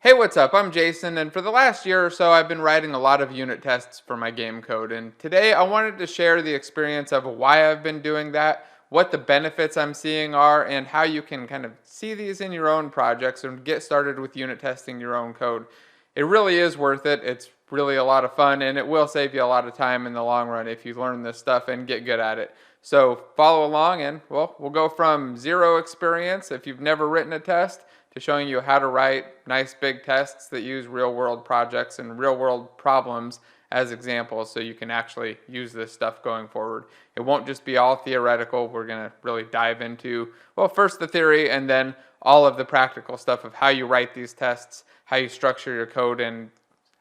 Hey, what's up? I'm Jason, and for the last year or so, I've been writing a lot of unit tests for my game code. And today, I wanted to share the experience of why I've been doing that, what the benefits I'm seeing are, and how you can kind of see these in your own projects and get started with unit testing your own code. It really is worth it. It's really a lot of fun, and it will save you a lot of time in the long run if you learn this stuff and get good at it. So follow along, and well, we'll go from zero experience if you've never written a test to showing you how to write nice big tests that use real world projects and real world problems as examples so you can actually use this stuff going forward. It won't just be all theoretical. We're going to really dive into, well, first the theory and then all of the practical stuff of how you write these tests, how you structure your code, and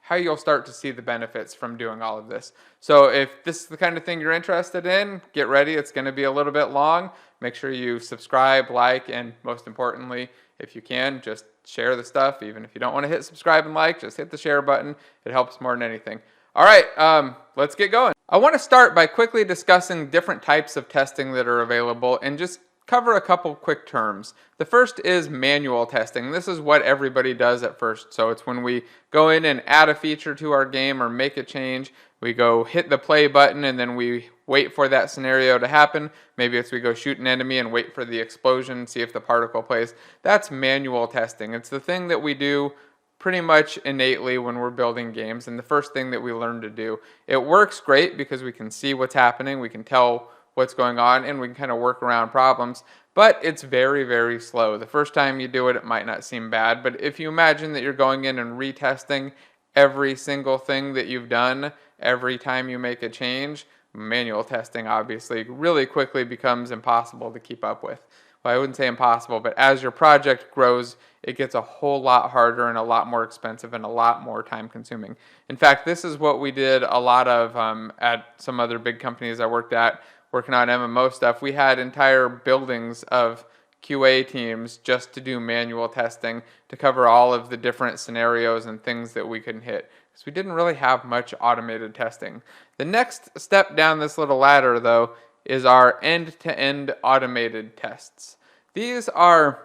how you'll start to see the benefits from doing all of this. So if this is the kind of thing you're interested in, get ready. It's going to be a little bit long. Make sure you subscribe, like, and most importantly, if you can, just share the stuff. Even if you don't want to hit subscribe and like, just hit the share button. It helps more than anything. All right, let's get going. I want to start by quickly discussing different types of testing that are available and just cover a couple quick terms. The first is manual testing. This is what everybody does at first. So it's when we go in and add a feature to our game or make a change, we go hit the play button and then we wait for that scenario to happen. Maybe it's we go shoot an enemy and wait for the explosion, see if the particle plays. That's manual testing. It's the thing that we do pretty much innately when we're building games, and the first thing that we learn to do. It works great because we can see what's happening, we can tell what's going on, and we can kind of work around problems, but it's very, very slow. The first time you do it, it might not seem bad, but if you imagine that you're going in and retesting every single thing that you've done every time you make a change, manual testing obviously really quickly becomes impossible to keep up with. Well, I wouldn't say impossible, but as your project grows, it gets a whole lot harder and a lot more expensive and a lot more time consuming. In fact, this is what we did a lot of at some other big companies I worked at, working on MMO stuff. We had entire buildings of QA teams just to do manual testing to cover all of the different scenarios and things that we couldn't hit, because we didn't really have much automated testing. The next step down this little ladder, though, is our end-to-end automated tests. These are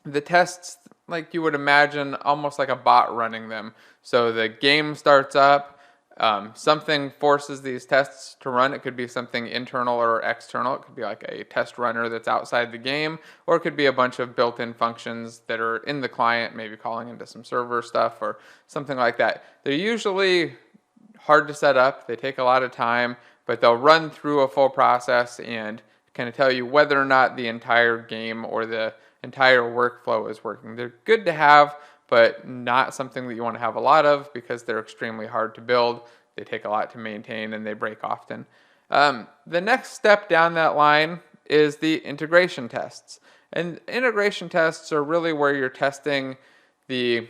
the tests like you would imagine, almost like a bot running them. So the game starts up, something forces these tests to run. It could be something internal or external. It could be like a test runner that's outside the game, or it could be a bunch of built-in functions that are in the client, maybe calling into some server stuff or something like that. They're usually hard to set up. They take a lot of time, but they'll run through a full process and kind of tell you whether or not the entire game or the entire workflow is working. They're good to have, but not something that you want to have a lot of because they're extremely hard to build. They take a lot to maintain and they break often. The next step down that line is the integration tests. And integration tests are really where you're testing the,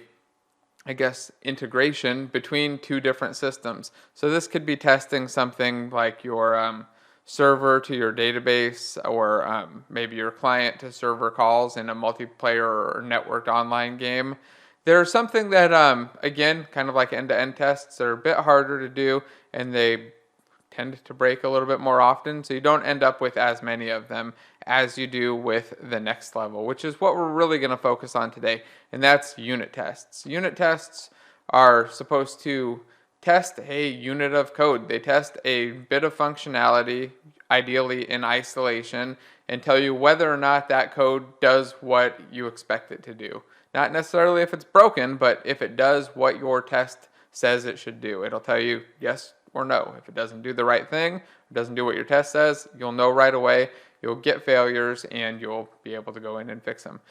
I guess, integration between two different systems. So this could be testing something like your server to your database, or maybe your client to server calls in a multiplayer or networked online game. There's something that, again, kind of like end-to-end tests, are a bit harder to do, and they tend to break a little bit more often, so you don't end up with as many of them as you do with the next level, which is what we're really going to focus on today, and that's unit tests. Unit tests are supposed to test a unit of code. They test a bit of functionality, ideally in isolation, and tell you whether or not that code does what you expect it to do. Not necessarily if it's broken, but if it does what your test says it should do. It'll tell you yes or no. If it doesn't do the right thing, it doesn't do what your test says, you'll know right away. You'll get failures and you'll be able to go in and fix them.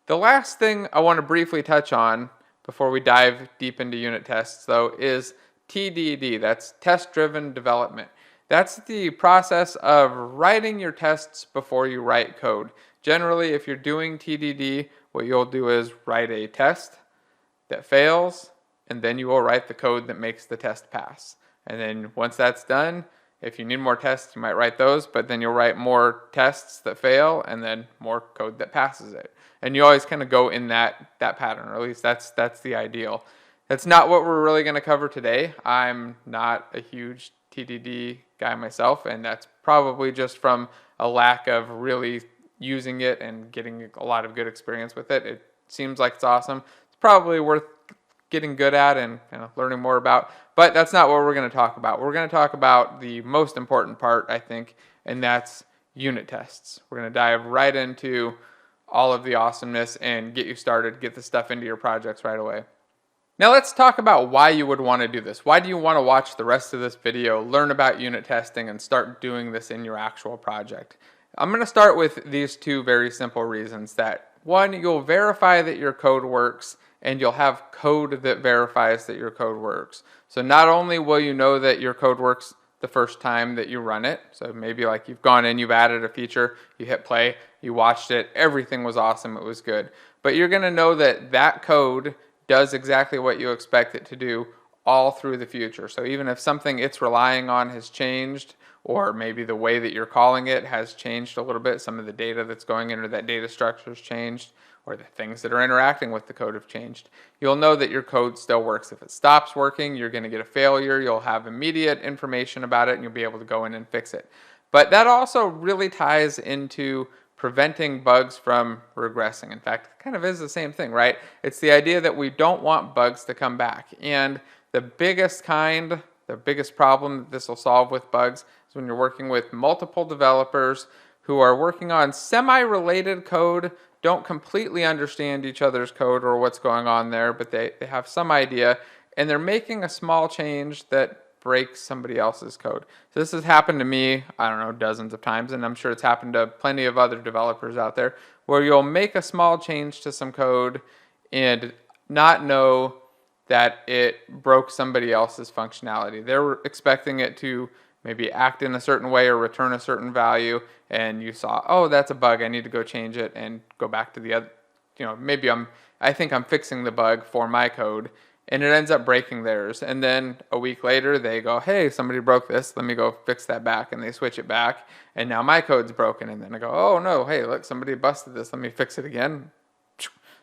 The last thing I want to briefly touch on before we dive deep into unit tests, though, is TDD. That's test-driven development. That's the process of writing your tests before you write code. Generally, if you're doing TDD, what you'll do is write a test that fails, and then you will write the code that makes the test pass. And then once that's done, if you need more tests, you might write those, but then you'll write more tests that fail and then more code that passes it. And you always kind of go in that pattern, or at least that's the ideal. That's not what we're really going to cover today. I'm not a huge TDD guy myself, and that's probably just from a lack of really using it and getting a lot of good experience with it. It seems like it's awesome. It's probably worth getting good at and kind of learning more about. But that's not what we're going to talk about. We're going to talk about the most important part, I think, and that's unit tests. We're going to dive right into all of the awesomeness and get you started, get the stuff into your projects right away. Now let's talk about why you would want to do this. Why do you want to watch the rest of this video, learn about unit testing, and start doing this in your actual project? I'm going to start with these two very simple reasons. That one, you'll verify that your code works, and you'll have code that verifies that your code works. So not only will you know that your code works the first time that you run it, so maybe like you've gone in, you've added a feature, you hit play, you watched it, everything was awesome, it was good. But you're going to know that that code does exactly what you expect it to do all through the future. So even if something it's relying on has changed, or maybe the way that you're calling it has changed a little bit, some of the data that's going into that data structure has changed, or the things that are interacting with the code have changed, you'll know that your code still works. If it stops working, you're going to get a failure, you'll have immediate information about it, and you'll be able to go in and fix it. But that also really ties into preventing bugs from regressing. In fact, it kind of is the same thing, right? It's the idea that we don't want bugs to come back. And the biggest problem that this will solve with bugs is when you're working with multiple developers who are working on semi-related code, don't completely understand each other's code or what's going on there, but they have some idea, and they're making a small change that breaks somebody else's code. So this has happened to me, I don't know, dozens of times, and I'm sure it's happened to plenty of other developers out there, where you'll make a small change to some code and not know that it broke somebody else's functionality. They're expecting it to maybe act in a certain way or return a certain value, and you saw, oh, that's a bug, I need to go change it and go back to the other, maybe I think I'm fixing the bug for my code, and it ends up breaking theirs. And then a week later, they go, hey, somebody broke this, let me go fix that back, and they switch it back, and now my code's broken, and then I go, oh no, hey, look, somebody busted this, let me fix it again,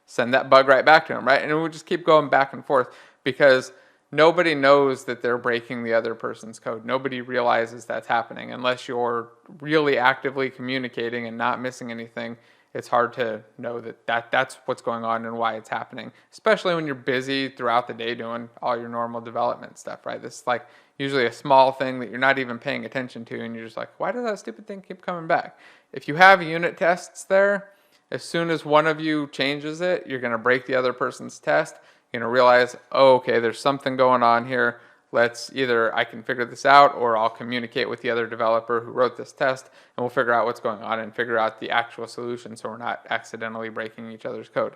send that bug right back to them, right? And we'll just keep going back and forth, because nobody knows that they're breaking the other person's code. Nobody realizes that's happening. Unless you're really actively communicating and not missing anything, it's hard to know that's what's going on and why it's happening, especially when you're busy throughout the day doing all your normal development stuff, right? This is like usually a small thing that you're not even paying attention to, and you're just like, why does that stupid thing keep coming back? If you have unit tests there, as soon as one of you changes it, you're going to break the other person's test. You're going to realize, oh, okay, there's something going on here. Let's either I can figure this out, or I'll communicate with the other developer who wrote this test, and we'll figure out what's going on and figure out the actual solution so we're not accidentally breaking each other's code.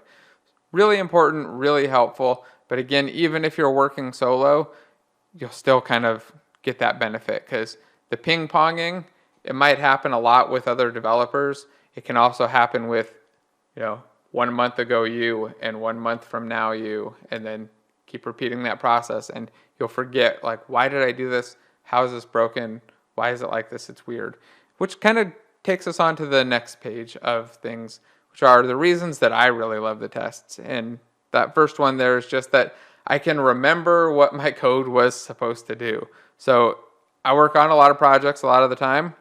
Really important, really helpful. But again, even if you're working solo, you'll still kind of get that benefit, because the ping-ponging, it might happen a lot with other developers. It can also happen with 1 month ago you, and 1 month from now you, and then keep repeating that process, and you'll forget, like, why did I do this? How is this broken? Why is it like this? It's weird. Which kind of takes us on to the next page of things, which are the reasons that I really love the tests. And that first one there is just that I can remember what my code was supposed to do. So I work on a lot of projects a lot of the time,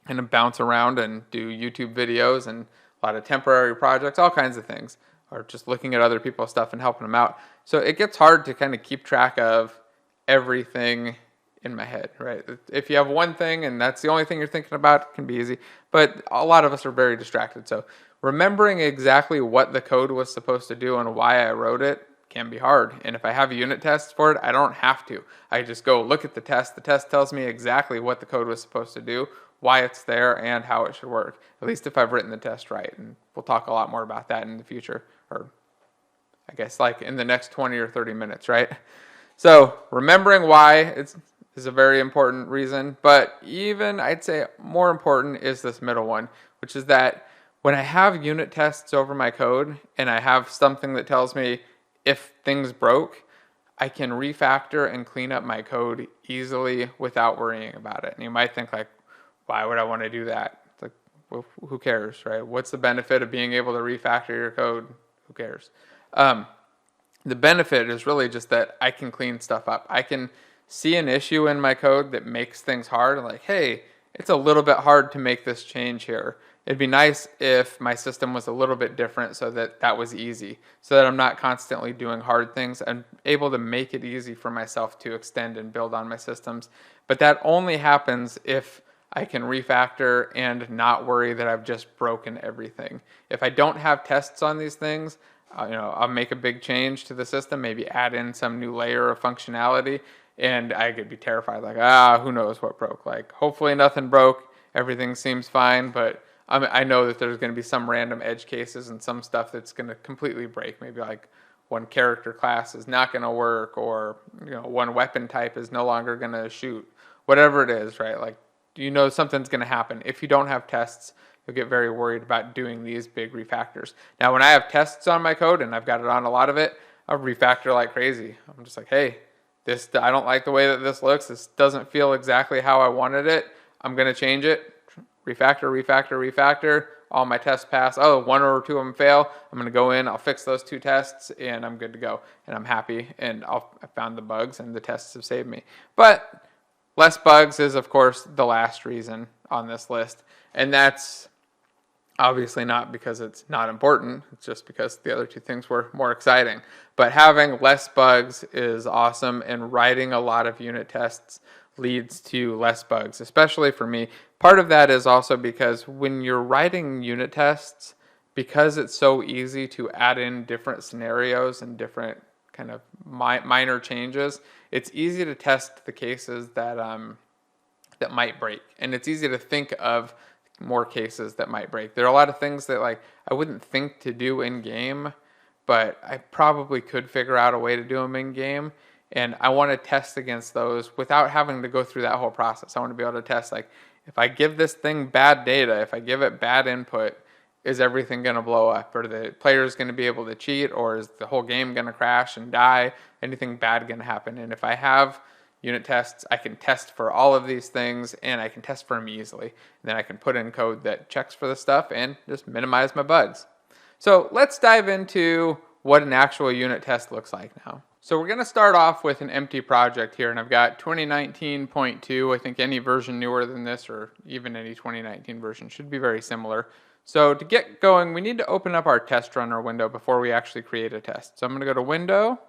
and I bounce around and do YouTube videos and a lot of temporary projects, all kinds of things, or just looking at other people's stuff and helping them out. So it gets hard to kind of keep track of everything in my head, right? If you have one thing and that's the only thing you're thinking about, it can be easy. But a lot of us are very distracted. So remembering exactly what the code was supposed to do and why I wrote it can be hard. And if I have unit tests for it, I don't have to. I just go look at the test. The test tells me exactly what the code was supposed to do, why it's there, and how it should work. At least if I've written the test right. And we'll talk a lot more about that in the future, or I guess like in the next 20 or 30 minutes, right? So remembering why is a very important reason, but even I'd say more important is this middle one, which is that when I have unit tests over my code and I have something that tells me if things broke, I can refactor and clean up my code easily without worrying about it. And you might think like, why would I want to do that? It's like, well, who cares, right? What's the benefit of being able to refactor your code? Who cares? The benefit is really just that I can clean stuff up. I can see an issue in my code that makes things hard, like, hey, it's a little bit hard to make this change here. It'd be nice if my system was a little bit different so that that was easy, so that I'm not constantly doing hard things. I'm able to make it easy for myself to extend and build on my systems. But that only happens if I can refactor and not worry that I've just broken everything. If I don't have tests on these things, I'll make a big change to the system, maybe add in some new layer of functionality, and I could be terrified, like, who knows what broke. Like, hopefully nothing broke, everything seems fine, but I know that there's going to be some random edge cases and some stuff that's going to completely break. Maybe like one character class is not going to work, or one weapon type is no longer going to shoot. Whatever it is, right? Like, something's going to happen. If you don't have tests, you'll get very worried about doing these big refactors. Now, when I have tests on my code and I've got it on a lot of it, I'll refactor like crazy. I'm just like, hey, I don't like the way that this looks. This doesn't feel exactly how I wanted it. I'm going to change it. Refactor. All my tests pass. Oh, one or two of them fail. I'm going to go in, I'll fix those two tests, and I'm good to go. And I'm happy, and I found the bugs, and the tests have saved me. But less bugs is, of course, the last reason on this list. And that's obviously not because it's not important. It's just because the other two things were more exciting. But having less bugs is awesome, and writing a lot of unit tests leads to less bugs, especially for me. Part of that is also because when you're writing unit tests, because it's so easy to add in different scenarios and different kind of minor changes, it's easy to test the cases that that might break, and it's easy to think of more cases that might break. There are a lot of things that I wouldn't think to do in game, but I probably could figure out a way to do them in game, and I want to test against those without having to go through that whole process. I want to be able to test, like, if I give this thing bad data, if I give it bad input, is everything going to blow up? Are the players going to be able to cheat? Or is the whole game going to crash and die? Anything bad going to happen? And if I have unit tests, I can test for all of these things, and I can test for them easily. And then I can put in code that checks for the stuff and just minimize my bugs. So let's dive into what an actual unit test looks like now. So we're going to start off with an empty project here, and I've got 2019.2. I think any version newer than this, or even any 2019 version, should be very similar. So to get going, we need to open up our test runner window before we actually create a test. So I'm going to go to Window,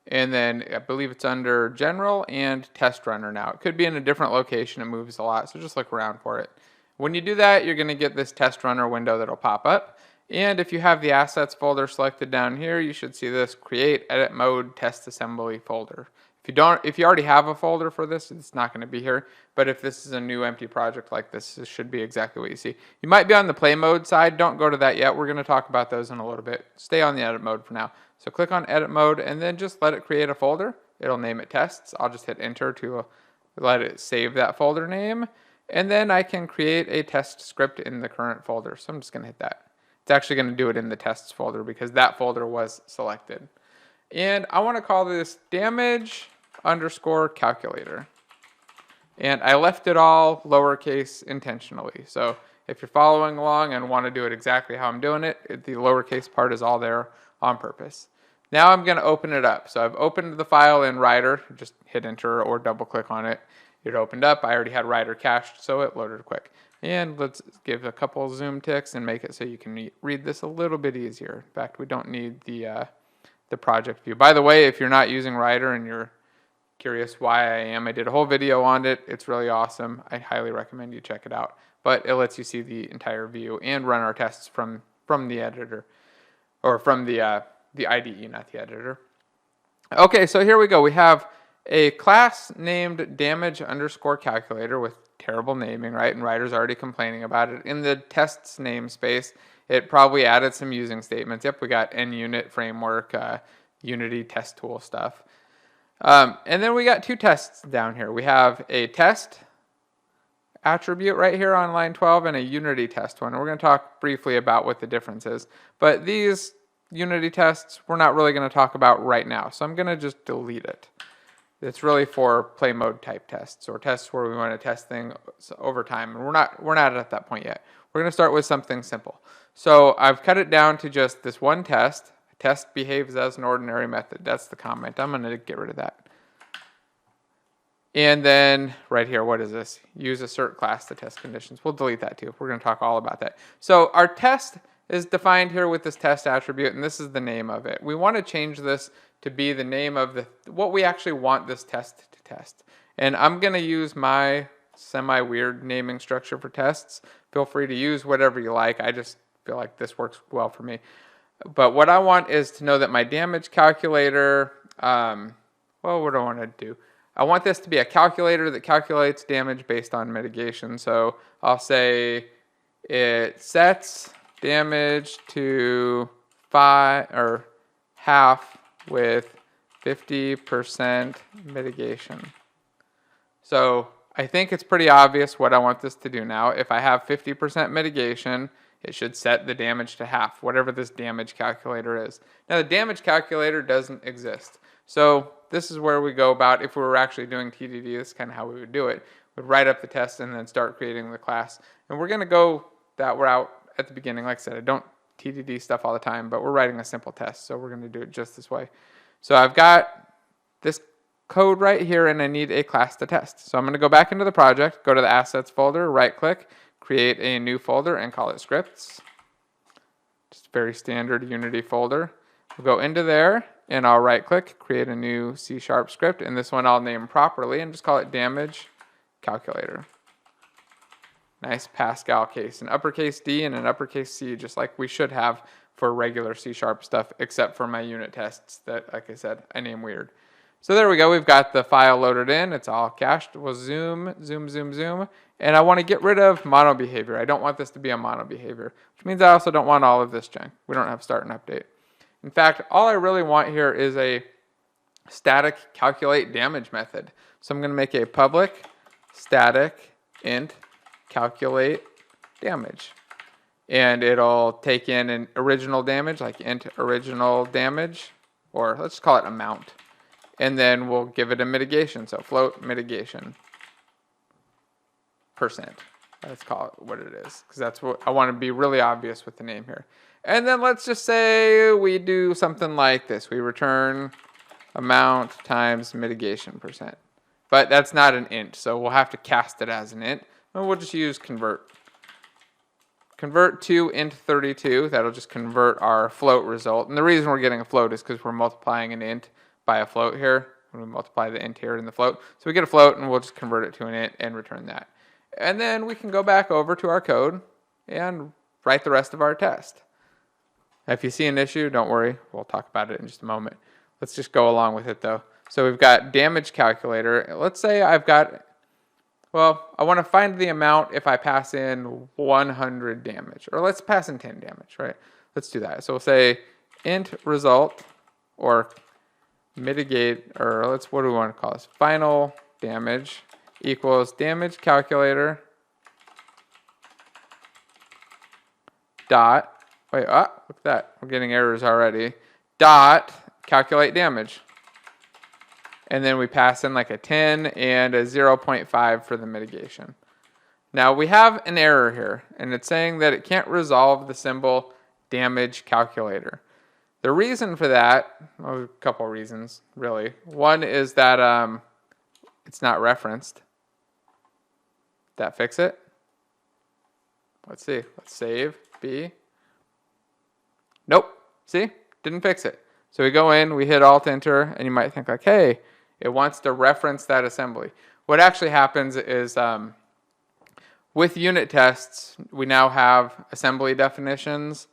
and then I believe it's under General and Test Runner now. It could be in a different location. It moves a lot, so just look around for it. When you do that, you're going to get this test runner window that'll pop up. And if you have the assets folder selected down here, you should see this Create Edit Mode Test Assembly folder. If you already have a folder for this, it's not going to be here. But if this is a new empty project like this, this should be exactly what you see. You might be on the play mode side. Don't go to that yet. We're going to talk about those in a little bit. Stay on the edit mode for now. So click on edit mode and then just let it create a folder. It'll name it tests. I'll just hit enter to let it save that folder name. And then I can create a test script in the current folder. So I'm just going to hit that. It's actually going to do it in the tests folder because that folder was selected. And I want to call this damage_calculator. And I left it all lowercase intentionally. So if you're following along and want to do it exactly how I'm doing it, the lowercase part is all there on purpose. Now I'm going to open it up. So I've opened the file in Writer. Just hit enter or double click on it. It opened up. I already had Writer cached, so it loaded quick. And let's give a couple zoom ticks and make it so you can read this a little bit easier. In fact, we don't need the project view. By the way, if you're not using Writer and you're curious why I am, I did a whole video on it. It's really awesome. I highly recommend you check it out. But it lets you see the entire view and run our tests from the editor, or from the IDE, not the editor. Okay, so here we go. We have a class named damage_calculator with terrible naming, right? And Writer's already complaining about it. In the tests namespace, it probably added some using statements. Yep, we got NUnit framework, Unity test tool stuff. And then we got two tests down here. We have a test attribute right here on line 12 and a Unity test one. We're going to talk briefly about what the difference is. But these Unity tests, we're not really going to talk about right now. So I'm going to just delete it. It's really for play mode type tests, or tests where we want to test things over time. And we're not at that point yet. We're going to start with something simple. So I've cut it down to just this one test. A test behaves as an ordinary method. That's the comment. I'm going to get rid of that. And then right here, what is this? Use assert class to test conditions. We'll delete that too. We're going to talk all about that. So our test is defined here with this test attribute, and this is the name of it. We want to change this to be the name of what we actually want this test to test. And I'm going to use my semi-weird naming structure for tests. Feel free to use whatever you like. I just feel like this works well for me. But what I want is to know that my damage calculator, well, what do I want to do? I want this to be a calculator that calculates damage based on mitigation. So I'll say it sets damage to 5 or half with 50% mitigation. So I think it's pretty obvious what I want this to do now. If I have 50% mitigation, it should set the damage to half, whatever this damage calculator is. Now the damage calculator doesn't exist. So this is where we go about, if we were actually doing TDD, this is kind of how we would do it. We'd write up the test and then start creating the class. And we're going to go that route at the beginning. Like I said, I don't TDD stuff all the time, but we're writing a simple test, so we're going to do it just this way. So I've got this code right here, and I need a class to test. So I'm going to go back into the project, go to the assets folder, right click, create a new folder, and call it scripts. Just a very standard Unity folder. We'll go into there, and I'll right click, create a new C# script, and this one I'll name properly and just call it damage calculator. Nice Pascal case, an uppercase D and an uppercase C, just like we should have for regular C# stuff, except for my unit tests that, like I said, I name weird. So there we go, we've got the file loaded in, it's all cached. We'll zoom, zoom, zoom, zoom, and I want to get rid of mono behavior. I don't want this to be a mono behavior, which means I also don't want all of this junk. We don't have start and update. In fact, all I really want here is a static calculate damage method. So I'm going to make a public static int calculate damage. And it'll take in an original damage, like int original damage, or let's call it amount. And then we'll give it a mitigation, so float mitigation %. Let's call it what it is, because that's what I want to be really obvious with the name here. And then let's just say we do something like this. We return amount times mitigation %. But that's not an int, so we'll have to cast it as an int. And we'll just use convert. Convert to int32. That'll just convert our float result. And the reason we're getting a float is because we're multiplying an int by a float here. When we multiply the int here and the float. So we get a float, and we'll just convert it to an int and return that. And then we can go back over to our code and write the rest of our test. If you see an issue, don't worry. We'll talk about it in just a moment. Let's just go along with it, though. So we've got damage calculator. Let's say I've got, well, I want to find the amount if I pass in 100 damage. Or let's pass in 10 damage, right? Let's do that. So we'll say int result, or mitigate, or what do we want to call this? Final damage equals damage calculator dot, wait, look at that. We're getting errors already. Dot calculate damage. And then we pass in like a 10 and a 0.5 for the mitigation. Now we have an error here, and it's saying that it can't resolve the symbol damage calculator. The reason for that, well, a couple reasons, really. One is that it's not referenced. Did that fix it? Let's see. Let's save. B. Nope. See? Didn't fix it. So we go in, we hit Alt-Enter, and you might think like, hey, it wants to reference that assembly. What actually happens is with unit tests, we now have assembly definitions.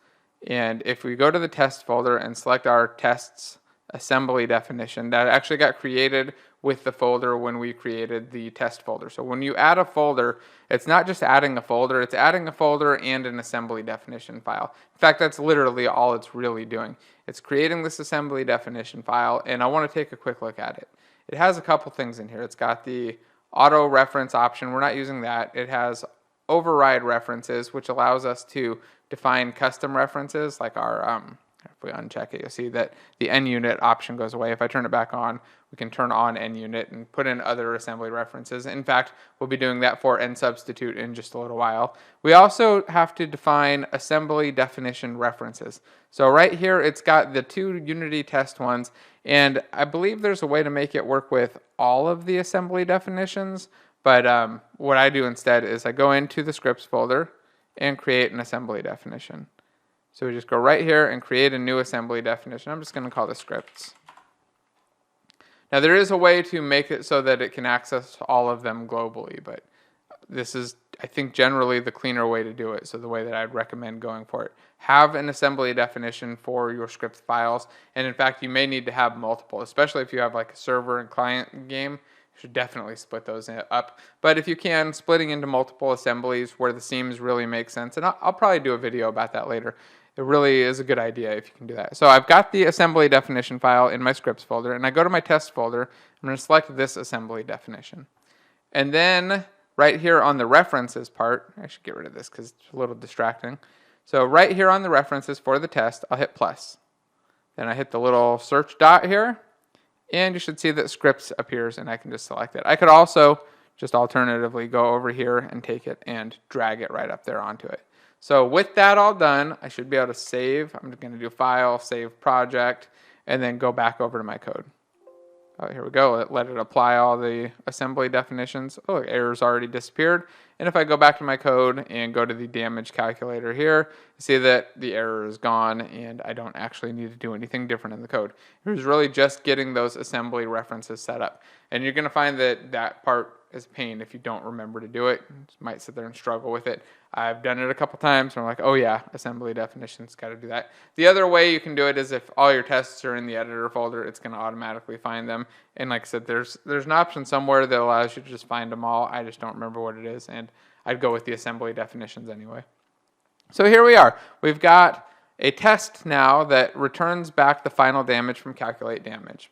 And if we go to the test folder and select our tests assembly definition, that actually got created with the folder when we created the test folder. So when you add a folder, it's not just adding a folder, it's adding a folder and an assembly definition file. In fact, that's literally all it's really doing. It's creating this assembly definition file, and I want to take a quick look at it. It has a couple things in here. It's got the auto reference option. We're not using that. It has override references, which allows us to define custom references like our If we uncheck it, you'll see that the NUnit option goes away. If I turn it back on, we can turn on NUnit and put in other assembly references. In fact, we'll be doing that for nsubstitute in just a little while. We also have to define assembly definition references. So right here, it's got the 2 Unity test ones, and I believe there's a way to make it work with all of the assembly definitions, but what I do instead is I go into the scripts folder and create an assembly definition. So we just go right here and create a new assembly definition. I'm just going to call this scripts. Now there is a way to make it so that it can access all of them globally, but this is, I think, generally the cleaner way to do it. So the way that I'd recommend going for it. Have an assembly definition for your script files. And in fact, you may need to have multiple, especially if you have like a server and client game. You should definitely split those up. But if you can, splitting into multiple assemblies where the seams really make sense. And I'll probably do a video about that later. It really is a good idea if you can do that. So I've got the assembly definition file in my scripts folder, and I go to my test folder. I'm going to select this assembly definition. And then right here on the references part, I should get rid of this because it's a little distracting. So right here on the references for the test, I'll hit plus. Then I hit the little search dot here, and you should see that scripts appears, and I can just select it. I could also just alternatively go over here and take it and drag it right up there onto it. So with that all done, I should be able to save. I'm going to do File, Save Project, and then go back over to my code. Oh, here we go. Let it apply all the assembly definitions. Oh, errors already disappeared. And if I go back to my code and go to the damage calculator here, you see that the error is gone and I don't actually need to do anything different in the code. It was really just getting those assembly references set up. And you're going to find that that part is a pain if you don't remember to do it. You might sit there and struggle with it. I've done it a couple times and I'm like, oh yeah, assembly definitions, got to do that. The other way you can do it is if all your tests are in the editor folder, it's going to automatically find them. And like I said, there's an option somewhere that allows you to just find them all. I just don't remember what it is, and I'd go with the assembly definitions anyway. So here we are. We've got a test now that returns back the final damage from calculate damage.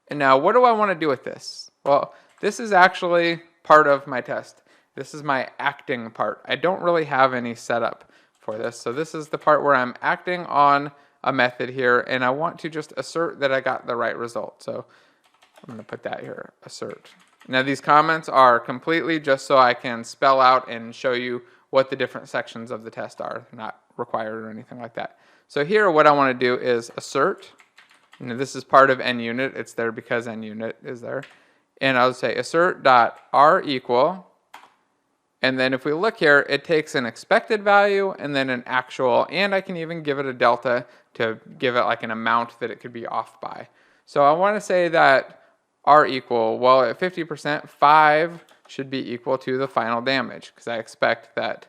And now what do I want to do with this? Well, this is actually part of my test. This is my acting part. I don't really have any setup for this. So this is the part where I'm acting on a method here, and I want to just assert that I got the right result. So I'm going to put that here, assert. Now these comments are completely just so I can spell out and show you what the different sections of the test are. They're not required or anything like that. So here what I want to do is assert. And this is part of NUnit. It's there because NUnit is there. And I'll say assert.r equal. And then if we look here, it takes an expected value and then an actual, and I can even give it a delta to give it like an amount that it could be off by. So I want to say that r equal, well, at 50%, 5 should be equal to the final damage, because I expect that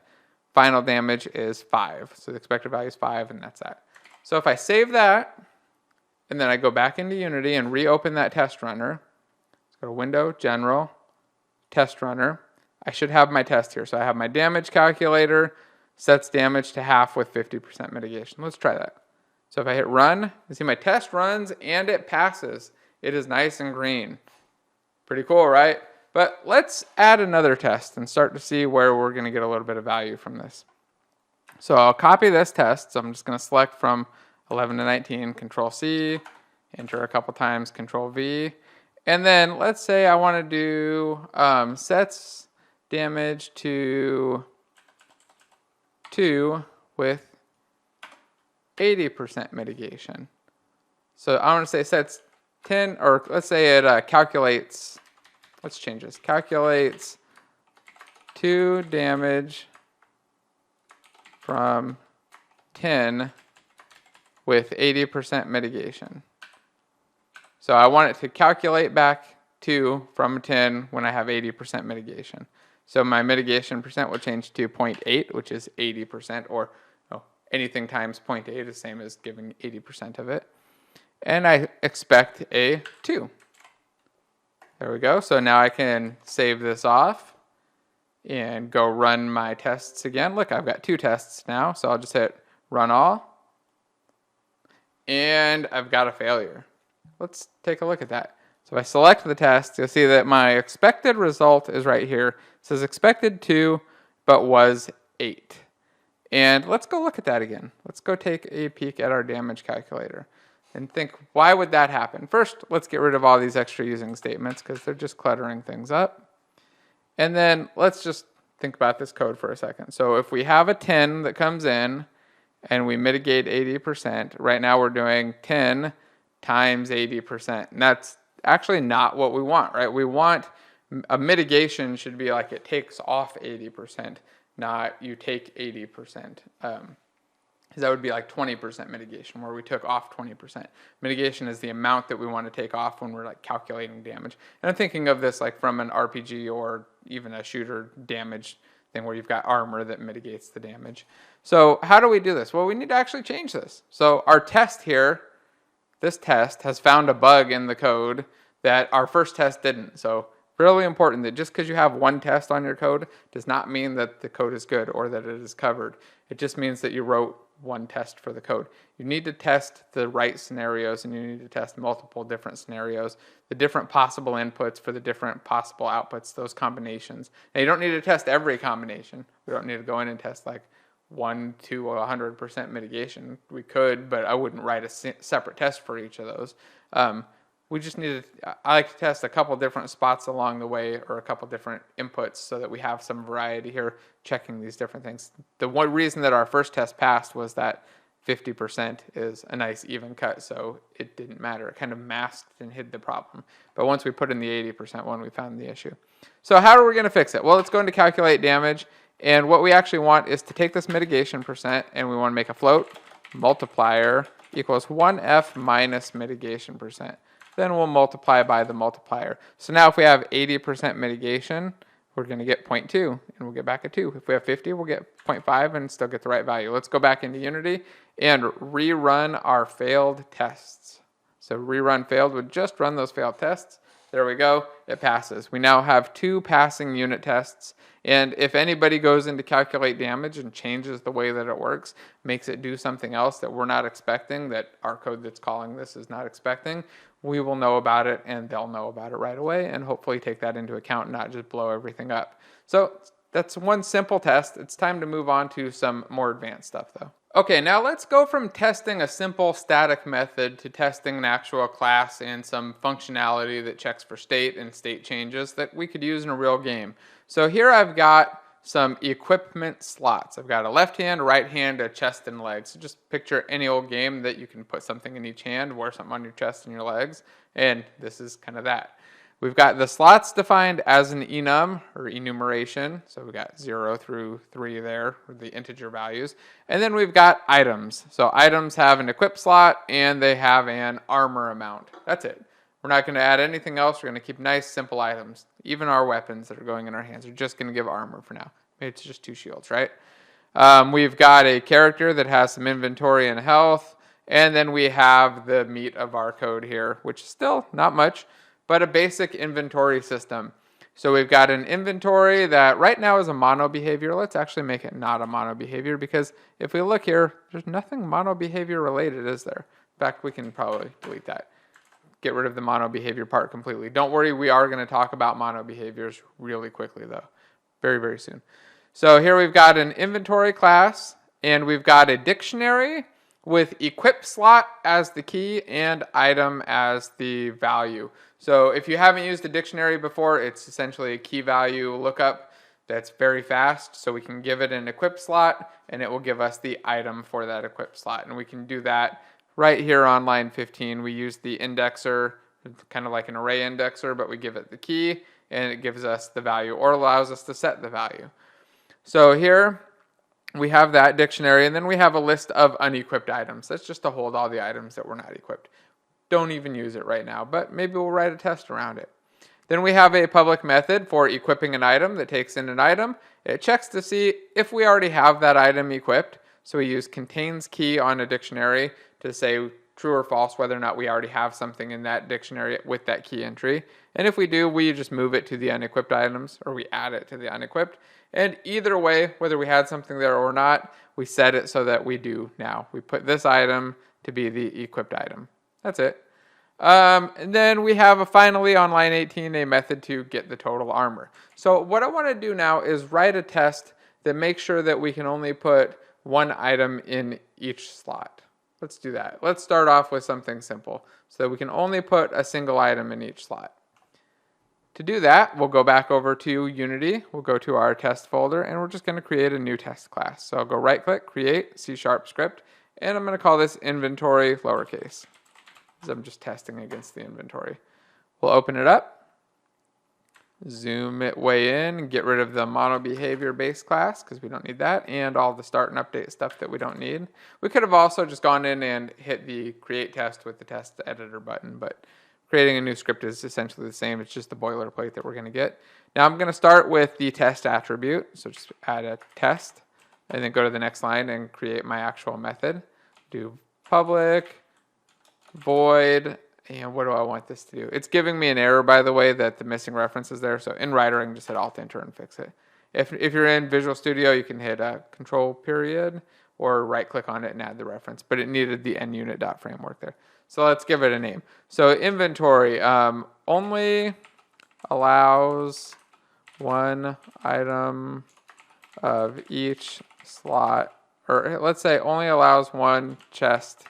final damage is 5. So the expected value is 5, and that's that. So if I save that, and then I go back into Unity and reopen that test runner, let's go to Window, General, Test Runner. I should have my test here. So I have my damage calculator, sets damage to half with 50% mitigation. Let's try that. So if I hit run, you see my test runs and it passes. It is nice and green. Pretty cool, right? But let's add another test and start to see where we're going to get a little bit of value from this. So I'll copy this test. So I'm just going to select from 11 to 19, Control C, enter a couple times, Control V. And then let's say I want to do sets damage to 2 with 80% mitigation. So I want to say sets 10, or let's say it calculates, let's change this, calculates 2 damage from 10 with 80% mitigation. So I want it to calculate back 2 from 10 when I have 80% mitigation. So my mitigation percent will change to 0.8, which is 80%, or anything times 0.8 is the same as giving 80% of it. And I expect a 2. There we go. So now I can save this off and go run my tests again. Look, I've got 2 tests now, so I'll just hit run all. And I've got a failure. Let's take a look at that. So if I select the test, you'll see that my expected result is right here. It says expected 2, but was 8. And let's go look at that again. Let's go take a peek at our damage calculator and think, why would that happen? First, let's get rid of all these extra using statements because they're just cluttering things up. And then let's just think about this code for a second. So if we have a 10 that comes in and we mitigate 80%, right now we're doing 10 times 80%. And that's actually not what we want, right? We want a mitigation should be like it takes off 80%, not you take 80%. Because that would be like 20% mitigation, where we took off 20%. Mitigation is the amount that we want to take off when we're like calculating damage. And I'm thinking of this like from an RPG or even a shooter damage thing where you've got armor that mitigates the damage. So how do we do this? Well, we need to actually change this. So our test here, this test has found a bug in the code that our first test didn't. So really important that just because you have one test on your code does not mean that the code is good or that it is covered. It just means that you wrote one test for the code. You need to test the right scenarios, and you need to test multiple different scenarios, the different possible inputs for the different possible outputs, those combinations. Now you don't need to test every combination. We don't need to go in and test like 1 to 100% mitigation. We could, but I wouldn't write a separate test for each of those. We just need to, I like to test a couple different spots along the way or a couple different inputs so that we have some variety here checking these different things. The one reason that our first test passed was that 50% is a nice even cut, so it didn't matter. It kind of masked and hid the problem. But once we put in the 80% one, we found the issue. So how are we going to fix it? Well, let's go into calculate damage, and what we actually want is to take this mitigation percent and we want to make a float multiplier equals 1f minus mitigation percent. Then we'll multiply by the multiplier. So now if we have 80% mitigation, we're going to get 0.2, and we'll get back a 2. If we have 50, we'll get 0.5 and still get the right value. Let's go back into Unity and rerun our failed tests. So rerun failed would just run those failed tests. There we go, it passes. We now have 2 passing unit tests, and if anybody goes into calculate damage and changes the way that it works, makes it do something else that we're not expecting, that our code that's calling this is not expecting, we will know about it and they'll know about it right away and hopefully take that into account and not just blow everything up. So that's one simple test. It's time to move on to some more advanced stuff though. Okay, now let's go from testing a simple static method to testing an actual class and some functionality that checks for state and state changes that we could use in a real game. So here I've got some equipment slots. I've got a left hand, right hand, a chest, and legs. So just picture any old game that you can put something in each hand, wear something on your chest and your legs, and this is kind of that. We've got the slots defined as an enum, or enumeration. So we've got 0 through 3 there, with the integer values. And then we've got items. So items have an equip slot, and they have an armor amount. That's it. We're not going to add anything else. We're going to keep nice, simple items. Even our weapons that are going in our hands are just going to give armor for now. It's just 2 shields, right? We've got a character that has some inventory and health. And then we have the meat of our code here, which is still not much, but a basic inventory system. So we've got an inventory that right now is a mono behavior. Let's actually make it not a mono behavior, because if we look here, there's nothing mono behavior related, is there? In fact, we can probably delete that. Get rid of the mono behavior part completely. Don't worry, we are going to talk about mono behaviors really quickly though. Very, very soon. So here we've got an inventory class, and we've got a dictionary with equip slot as the key and item as the value. So if you haven't used a dictionary before, it's essentially a key value lookup that's very fast. So we can give it an equip slot, and it will give us the item for that equip slot. And we can do that right here on line 15. We use the indexer, kind of like an array indexer, but we give it the key, and it gives us the value, or allows us to set the value. So here we have that dictionary, and then we have a list of unequipped items. That's just to hold all the items that were not equipped. Don't even use it right now, but maybe we'll write a test around it. Then we have a public method for equipping an item that takes in an item. It checks to see if we already have that item equipped. So we use contains key on a dictionary to say true or false whether or not we already have something in that dictionary with that key entry. And if we do, we just move it to the unequipped items, or we add it to the unequipped. And either way, whether we had something there or not, we set it so that we do now. We put this item to be the equipped item. That's it. And then we have finally on line 18 a method to get the total armor. So what I want to do now is write a test that makes sure that we can only put one item in each slot. Let's do that. Let's start off with something simple so that we can only put a single item in each slot. To do that, we'll go back over to Unity. We'll go to our test folder, and we're just going to create a new test class. So I'll go right-click, create, C# script, and I'm going to call this inventory lowercase, because I'm just testing against the inventory. We'll open it up, zoom it way in, get rid of the mono behavior base class, because we don't need that, and all the start and update stuff that we don't need. We could have also just gone in and hit the create test with the test editor button, but creating a new script is essentially the same. It's just the boilerplate that we're going to get. Now I'm going to start with the test attribute. So just add a test and then go to the next line and create my actual method. Do public void. And what do I want this to do? It's giving me an error, by the way, that the missing reference is there. So in Writer, I can just hit Alt-Enter and fix it. If you're in Visual Studio, you can hit Control period or right-click on it and add the reference. But it needed the nunit.framework there. So let's give it a name. So inventory only allows one item of each slot, or let's say only allows one chest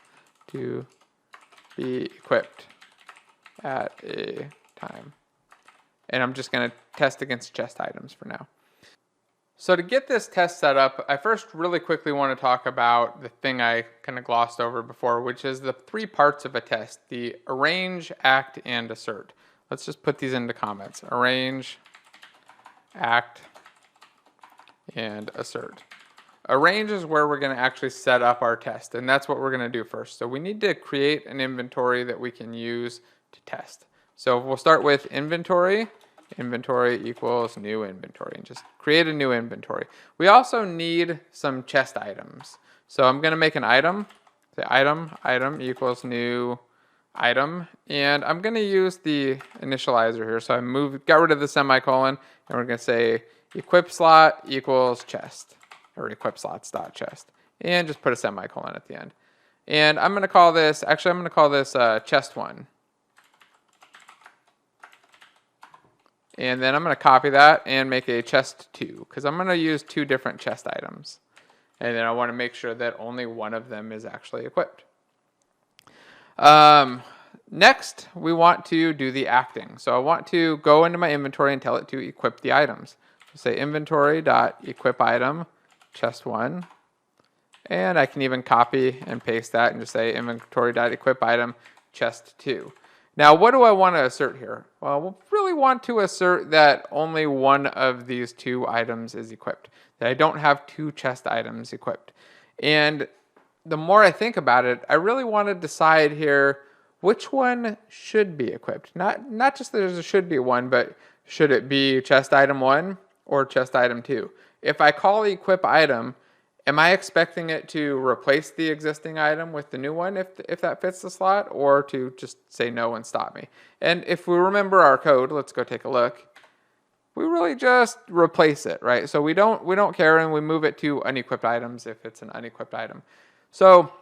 to be equipped at a time. And I'm just going to test against chest items for now. So to get this test set up, I first really quickly want to talk about the thing I kind of glossed over before, which is the three parts of a test: the arrange, act, and assert. Let's just put these into comments. Arrange, act, and assert. Arrange is where we're going to actually set up our test, and that's what we're going to do first. So we need to create an inventory that we can use to test. So we'll start with inventory. Inventory equals new inventory, and just create a new inventory. We also need some chest items. So I'm going to make an item. Say item equals new item, and I'm going to use the initializer here. So I got rid of the semicolon, and we're going to say equip slot equals chest, or equip slots.chest, and just put a semicolon at the end. And I'm going to call this, chest 1. And then I'm going to copy that and make a chest 2, because I'm going to use 2 different chest items. And then I want to make sure that only one of them is actually equipped. Next, we want to do the acting. So I want to go into my inventory and tell it to equip the items. So say inventory.equip item chest 1. And I can even copy and paste that and just say inventory.equip item chest 2. Now, what do I want to assert here? Well, we'll really want to assert that only one of these 2 items is equipped, that I don't have 2 chest items equipped. And the more I think about it, I really want to decide here which one should be equipped. Not just that there should be one, but should it be chest item 1 or chest item 2? If I call the equip item, am I expecting it to replace the existing item with the new one if that fits the slot, or to just say no and stop me? And if we remember our code, let's go take a look. We really just replace it, right? So we don't care, and we move it to unequipped items if it's an unequipped item. So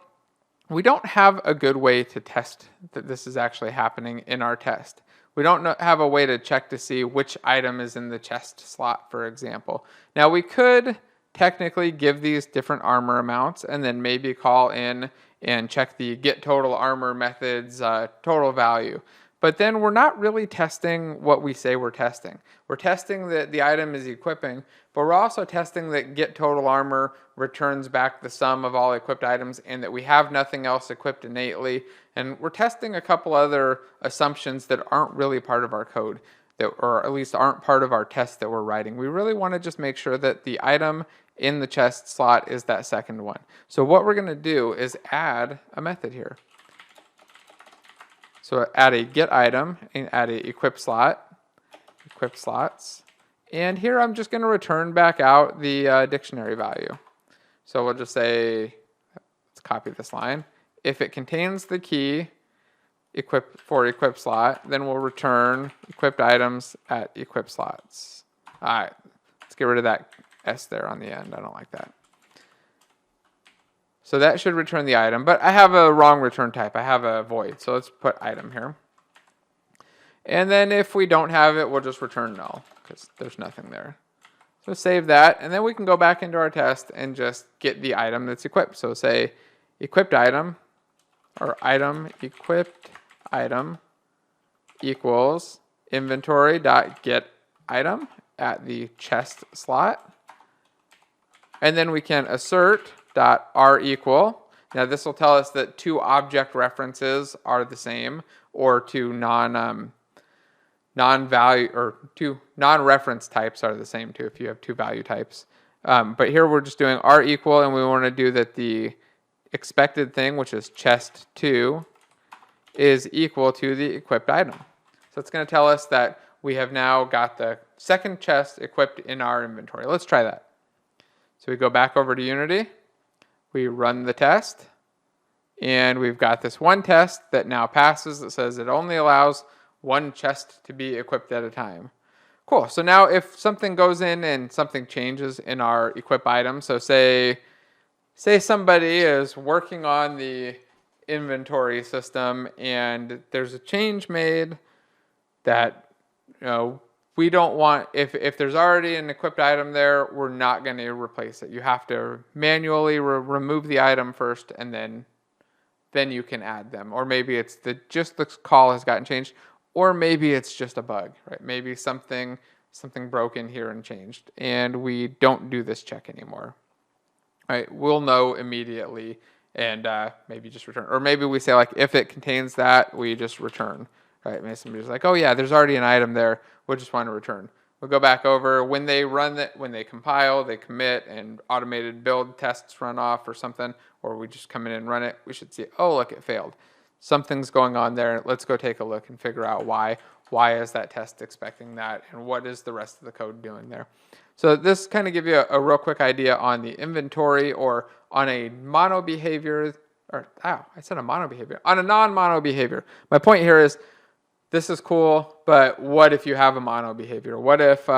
we don't have a good way to test that this is actually happening in our test. We don't have a way to check to see which item is in the chest slot, for example. Now we could technically give these different armor amounts and then maybe call in and check the get total armor method's total value. But then we're not really testing what we say we're testing. We're testing that the item is equipping, but we're also testing that get total armor returns back the sum of all equipped items and that we have nothing else equipped innately. And we're testing a couple other assumptions that aren't really part of our code, or at least aren't part of our test that we're writing. We really want to just make sure that the item in the chest slot is that second one. So what we're going to do is add a method here. So add a get item and add a equip slot, equip slots. And here I'm just going to return back out the dictionary value. So we'll just say, let's copy this line. If it contains the key equip slot, then we'll return equipped items at equip slots. All right, let's get rid of that S there on the end. I don't like that. So that should return the item, but I have a wrong return type. I have a void, so let's put item here. And then if we don't have it, we'll just return null, because there's nothing there. So save that, and then we can go back into our test and just get the item that's equipped. So say equipped item, or item equipped item equals inventory.get item at the chest slot. And then we can assert.rEqual. Now this will tell us that two object references are the same, or two non-value or two non-reference types are the same too if you have two value types. But here we're just doing rEqual, and we want to do that the expected thing, which is chest 2, is equal to the equipped item. So it's going to tell us that we have now got the second chest equipped in our inventory. Let's try that. So we go back over to Unity, we run the test, and we've got this one test that now passes that says it only allows one chest to be equipped at a time. Cool. So now if something goes in and something changes in our equip item, so say somebody is working on the inventory system and there's a change made that, we don't want, if there's already an equipped item there, we're not going to replace it. You have to manually remove the item first, and then you can add them. Or maybe it's just the call has gotten changed, or maybe it's just a bug, right? Maybe something broke in here and changed, and we don't do this check anymore. Right? We'll know immediately, and maybe just return. Or maybe we say, like, if it contains that, we just return. Right? Maybe somebody's like, oh yeah, there's already an item there. We'll just want to return. We'll go back over when they run it, when they compile, they commit, and automated build tests run off or something, or we just come in and run it. We should see, oh look, it failed. Something's going on there. Let's go take a look and figure out why. Why is that test expecting that, and what is the rest of the code doing there? So this kind of gives you a real quick idea on the inventory, or on a mono behavior, or I said a mono behavior, on a non-mono behavior. My point here is, this is cool, but what if you have a mono behavior? What if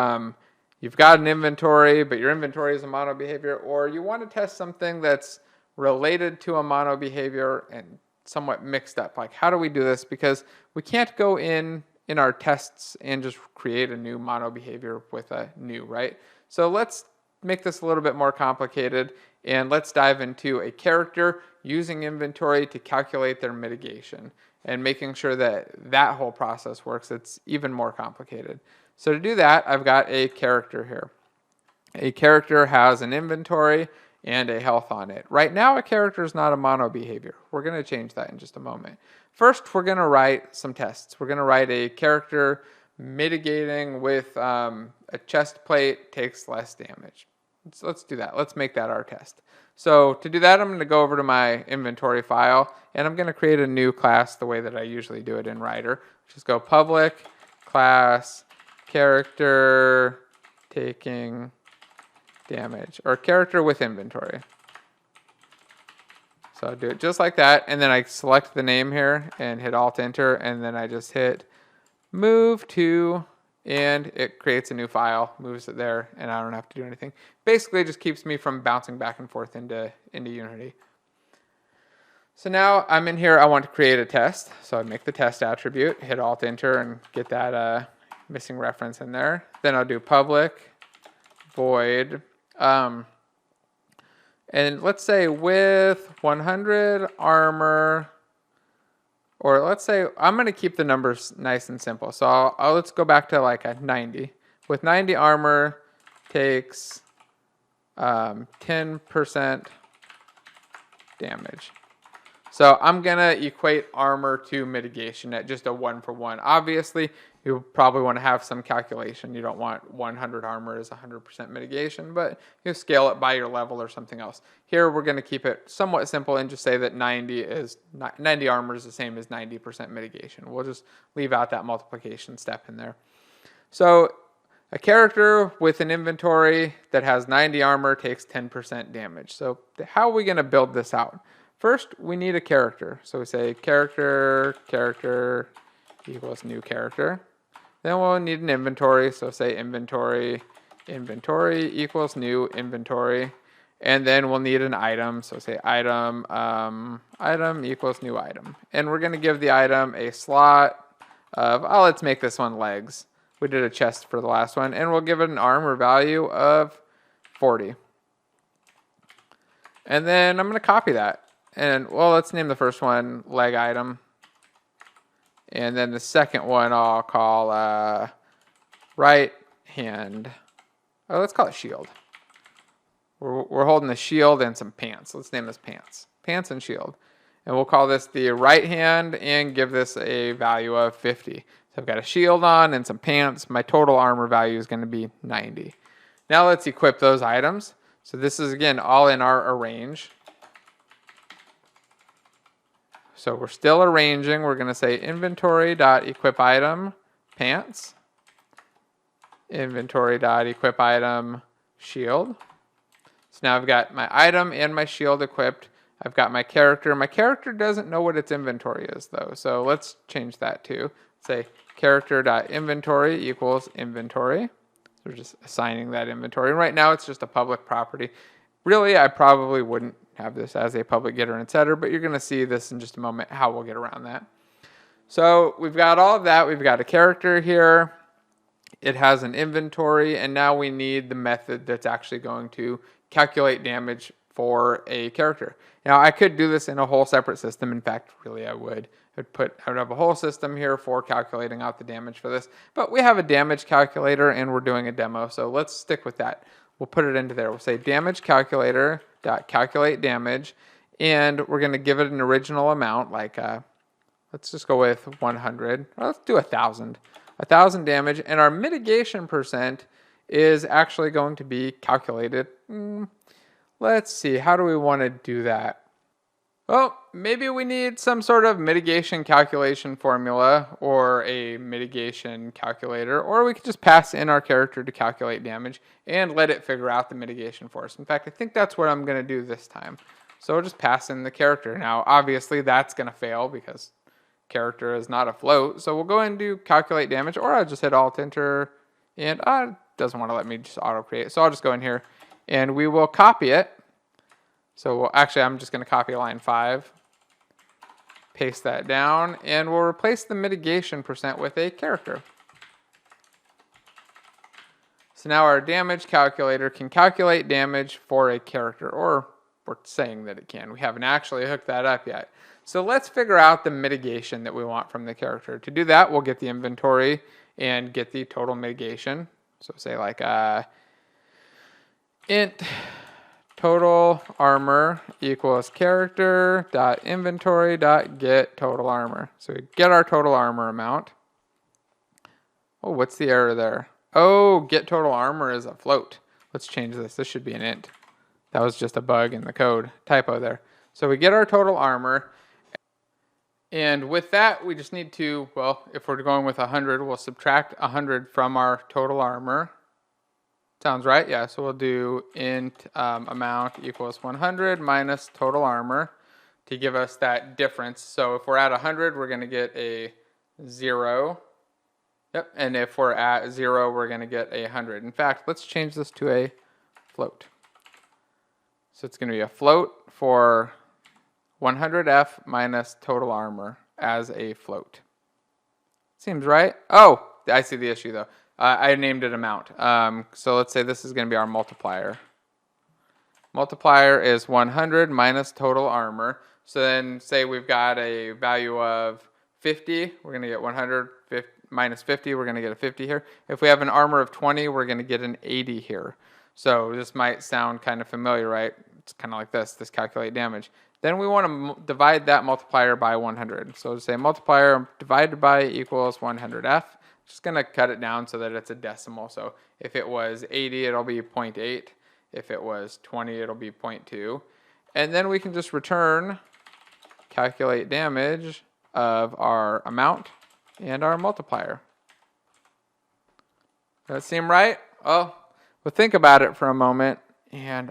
you've got an inventory, but your inventory is a mono behavior, or you want to test something that's related to a mono behavior and somewhat mixed up? Like, how do we do this? Because we can't go in our tests and just create a new mono behavior with a new, right? So let's make this a little bit more complicated, and let's dive into a character using inventory to calculate their mitigation, and making sure that that whole process works. It's even more complicated. So to do that, I've got a character here. A character has an inventory and a health on it. Right now, a character is not a mono behavior. We're going to change that in just a moment. First, we're going to write some tests. We're going to write a character mitigating with a chest plate takes less damage. So let's do that. Let's make that our test. So to do that, I'm going to go over to my inventory file, and I'm going to create a new class the way that I usually do it in Writer. Just go public class character taking damage, or character with inventory. So I'll do it just like that, and then I select the name here and hit Alt-Enter, and then I just hit move to, and it creates a new file, moves it there, and I don't have to do anything. Basically, it just keeps me from bouncing back and forth into Unity. So now I'm in here, I want to create a test. So I make the test attribute, hit Alt-Enter, and get that missing reference in there. Then I'll do public void, and let's say with 100 armor, or let's say I'm going to keep the numbers nice and simple. So let's go back to like a 90. With 90 armor takes 10% damage. So I'm going to equate armor to mitigation at just a 1-for-1. Obviously, you probably want to have some calculation. You don't want 100 armor as 100% mitigation, but you scale it by your level or something else. Here, we're going to keep it somewhat simple and just say that 90 armor is the same as 90% mitigation. We'll just leave out that multiplication step in there. So a character with an inventory that has 90 armor takes 10% damage. So how are we going to build this out? First, we need a character. So we say character equals new character. Then we'll need an inventory. So say inventory equals new inventory. And then we'll need an item. So say item equals new item. And we're going to give the item a slot of, let's make this one legs. We did a chest for the last one, and we'll give it an armor value of 40. And then I'm going to copy that. And, well, let's name the first one leg item. And then the second one I'll call right hand. Oh, let's call it shield. We're holding a shield and some pants. Let's name this pants. Pants and shield. And we'll call this the right hand and give this a value of 50. So I've got a shield on and some pants. My total armor value is going to be 90. Now let's equip those items. So this is, again, all in our arrange. So we're still arranging. We're going to say inventory.equip item pants. Inventory.equip item shield. So now I've got my item and my shield equipped. I've got my character. My character doesn't know what its inventory is, though. So let's change that too. Say character.inventory equals inventory. So we're just assigning that inventory. And right now it's just a public property. Really, I probably wouldn't have this as a public getter and setter, but you're going to see this in just a moment, how we'll get around that. So we've got all of that. We've got a character here. It has an inventory, and now we need the method that's actually going to calculate damage for a character. Now, I could do this in a whole separate system. In fact, really, I would. I would have a whole system here for calculating out the damage for this. But we have a damage calculator, and we're doing a demo, so let's stick with that. We'll put it into there. We'll say damage calculator dot calculate damage, and we're going to give it an original amount, like let's just go with 100. Or let's do 1,000. 1,000 damage, and our mitigation percent is actually going to be calculated. Let's see, how do we want to do that? Well, maybe we need some sort of mitigation calculation formula or a mitigation calculator, or we could just pass in our character to calculate damage and let it figure out the mitigation for us. In fact, I think that's what I'm going to do this time. So we'll just pass in the character. Now, obviously, that's going to fail because character is not a float. So we'll go and do calculate damage, or I'll just hit Alt-Enter, and it doesn't want to let me just auto-create. So I'll just go in here, and we will copy it. So actually, I'm just going to copy line 5, paste that down, and we'll replace the mitigation percent with a character. So now our damage calculator can calculate damage for a character, or we're saying that it can. We haven't actually hooked that up yet. So let's figure out the mitigation that we want from the character. To do that, we'll get the inventory and get the total mitigation. So say like int total armor equals character dot inventory dot get total armor. So we get our total armor amount. Oh, what's the error there? Oh, get total armor is a float. Let's change this. This should be an int. That was just a bug in the code. Typo there. So we get our total armor. And with that, we just need to, well, if we're going with 100, we'll subtract 100 from our total armor. Sounds right? Yeah, so we'll do int amount equals 100 minus total armor to give us that difference. So if we're at 100, we're going to get a 0. Yep, and if we're at 0, we're going to get a 100. In fact, let's change this to a float. So it's going to be a float for 100F minus total armor as a float. Seems right. Oh, I see the issue though. I named it amount. So let's say this is going to be our multiplier. Multiplier is 100 minus total armor. So then say we've got a value of 50. We're going to get 100 minus 50. We're going to get a 50 here. If we have an armor of 20, we're going to get an 80 here. So this might sound kind of familiar, right? It's kind of like this calculate damage. Then we want to divide that multiplier by 100. So say multiplier divided by equals 100F. Just going to cut it down so that it's a decimal. So if it was 80, it'll be 0.8. If it was 20, it'll be 0.2. And then we can just return calculate damage of our amount and our multiplier. Does that seem right? Well, think about it for a moment. And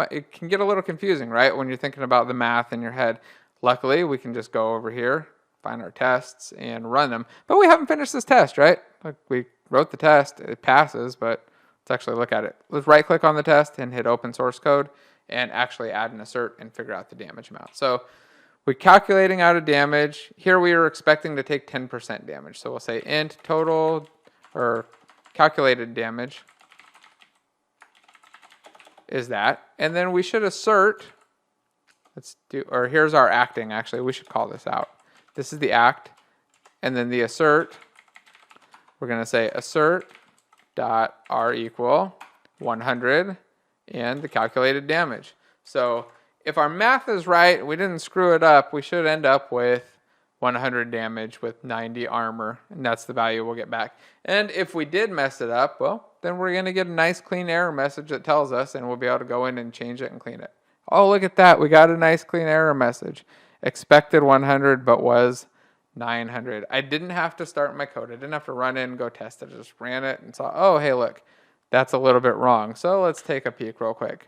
it can get a little confusing, right? When you're thinking about the math in your head. Luckily, we can just go over here, find our tests, and run them. But we haven't finished this test, right? Like we wrote the test, it passes, but let's actually look at it. Let's right-click on the test and hit open source code and actually add an assert and figure out the damage amount. So We're calculating out a damage. Here we are expecting to take 10% damage. So we'll say int total or calculated damage is that. And then we should assert, or here's our acting actually. We should call this out. This is the act. And then the assert, we're going to say assert dot r equal 100 and the calculated damage. So if our math is right, we didn't screw it up, we should end up with 100 damage with 90 armor, and that's the value we'll get back. And if we did mess it up, well, then we're going to get a nice clean error message that tells us, and we'll be able to go in and change it and clean it. Oh, look at that. We got a nice clean error message. Expected 100, but was 900. I didn't have to start my code. I didn't have to run in and go test it. I just ran it and saw, oh, hey, look, that's a little bit wrong. So let's take a peek real quick.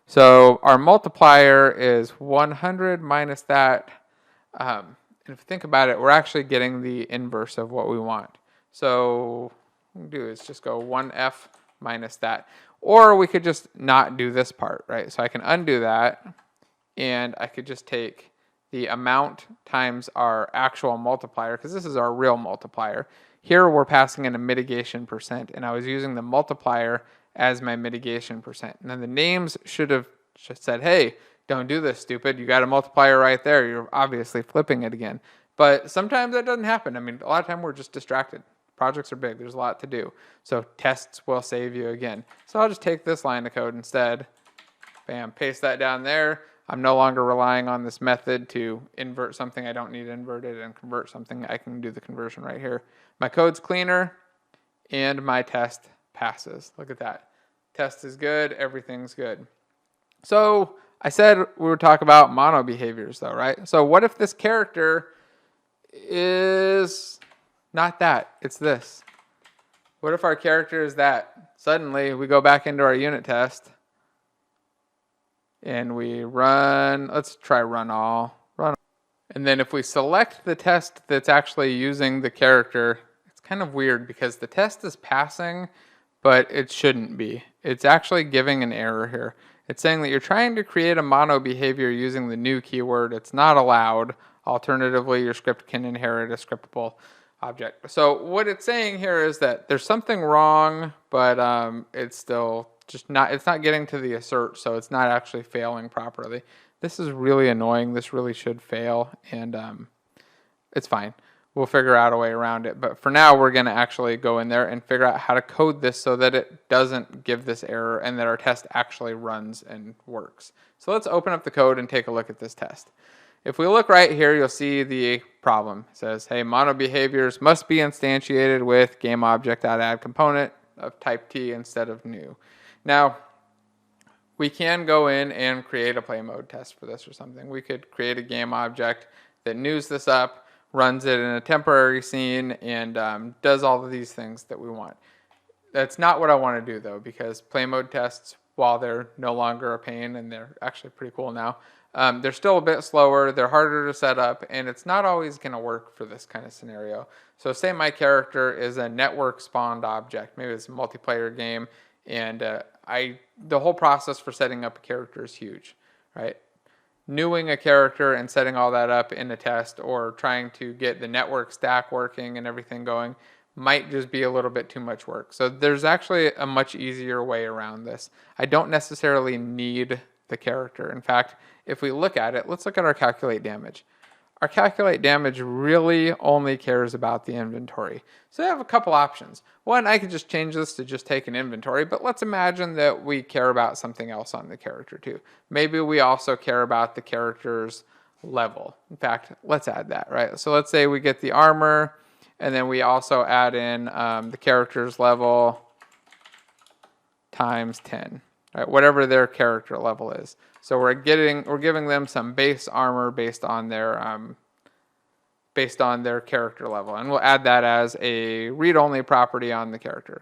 So our multiplier is 100 minus that. And if you think about it, we're actually getting the inverse of what we want. So what we do is just go 1f minus that. Or we could just not do this part, right? So I can undo that, and I could just take the amount times our actual multiplier, because this is our real multiplier. Here we're passing in a mitigation percent, and I was using the multiplier as my mitigation percent. And then the names should have just said, hey, don't do this, stupid. You got a multiplier right there. You're obviously flipping it again. But sometimes that doesn't happen. I mean, a lot of time we're just distracted. Projects are big. There's a lot to do. So tests will save you again. So I'll just take this line of code instead. Bam, paste that down there. I'm no longer relying on this method to invert something I don't need inverted and convert something. I can do the conversion right here. My code's cleaner, and my test passes. Look at that. Test is good. Everything's good. So I said we would talk about mono behaviors though, right? So what if this character is not that? It's this. What if our character is that? Suddenly we go back into our unit test and we run, let's try run all. And then if we select the test that's actually using the character, it's kind of weird because the test is passing, but it shouldn't be. It's actually giving an error here. It's saying that you're trying to create a mono behavior using the new keyword. It's not allowed. Alternatively, your script can inherit a scriptable object. So what it's saying here is that there's something wrong, but it's still just not, it's not getting to the assert, so it's not actually failing properly. This is really annoying. This really should fail, and it's fine. We'll figure out a way around it. But for now, we're going to actually go in there and figure out how to code this so that it doesn't give this error and that our test actually runs and works. So let's open up the code and take a look at this test. If we look right here, you'll see the problem. It says, hey, mono behaviors must be instantiated with GameObject.addComponent of type T instead of new. Now, we can go in and create a play mode test for this or something. We could create a game object that news this up, runs it in a temporary scene, and does all of these things that we want. That's not what I want to do though, because play mode tests, while they're no longer a pain, and they're actually pretty cool now, they're still a bit slower, they're harder to set up, and it's not always going to work for this kind of scenario. So say my character is a network spawned object, maybe it's a multiplayer game, and the whole process for setting up a character is huge, right? Newing a character and setting all that up in a test, or trying to get the network stack working and everything going, might just be a little bit too much work. So there's actually a much easier way around this. I don't necessarily need the character. In fact, if we look at it, let's look at our calculate damage. Our calculate damage really only cares about the inventory. So I have a couple options. One, I could just change this to just take an inventory, but let's imagine that we care about something else on the character too. Maybe we also care about the character's level. In fact, let's add that, right? So let's say we get the armor, and then we also add in the character's level times 10, right? Whatever their character level is. So we're giving them some base armor based on their character level, and we'll add that as a read-only property on the character,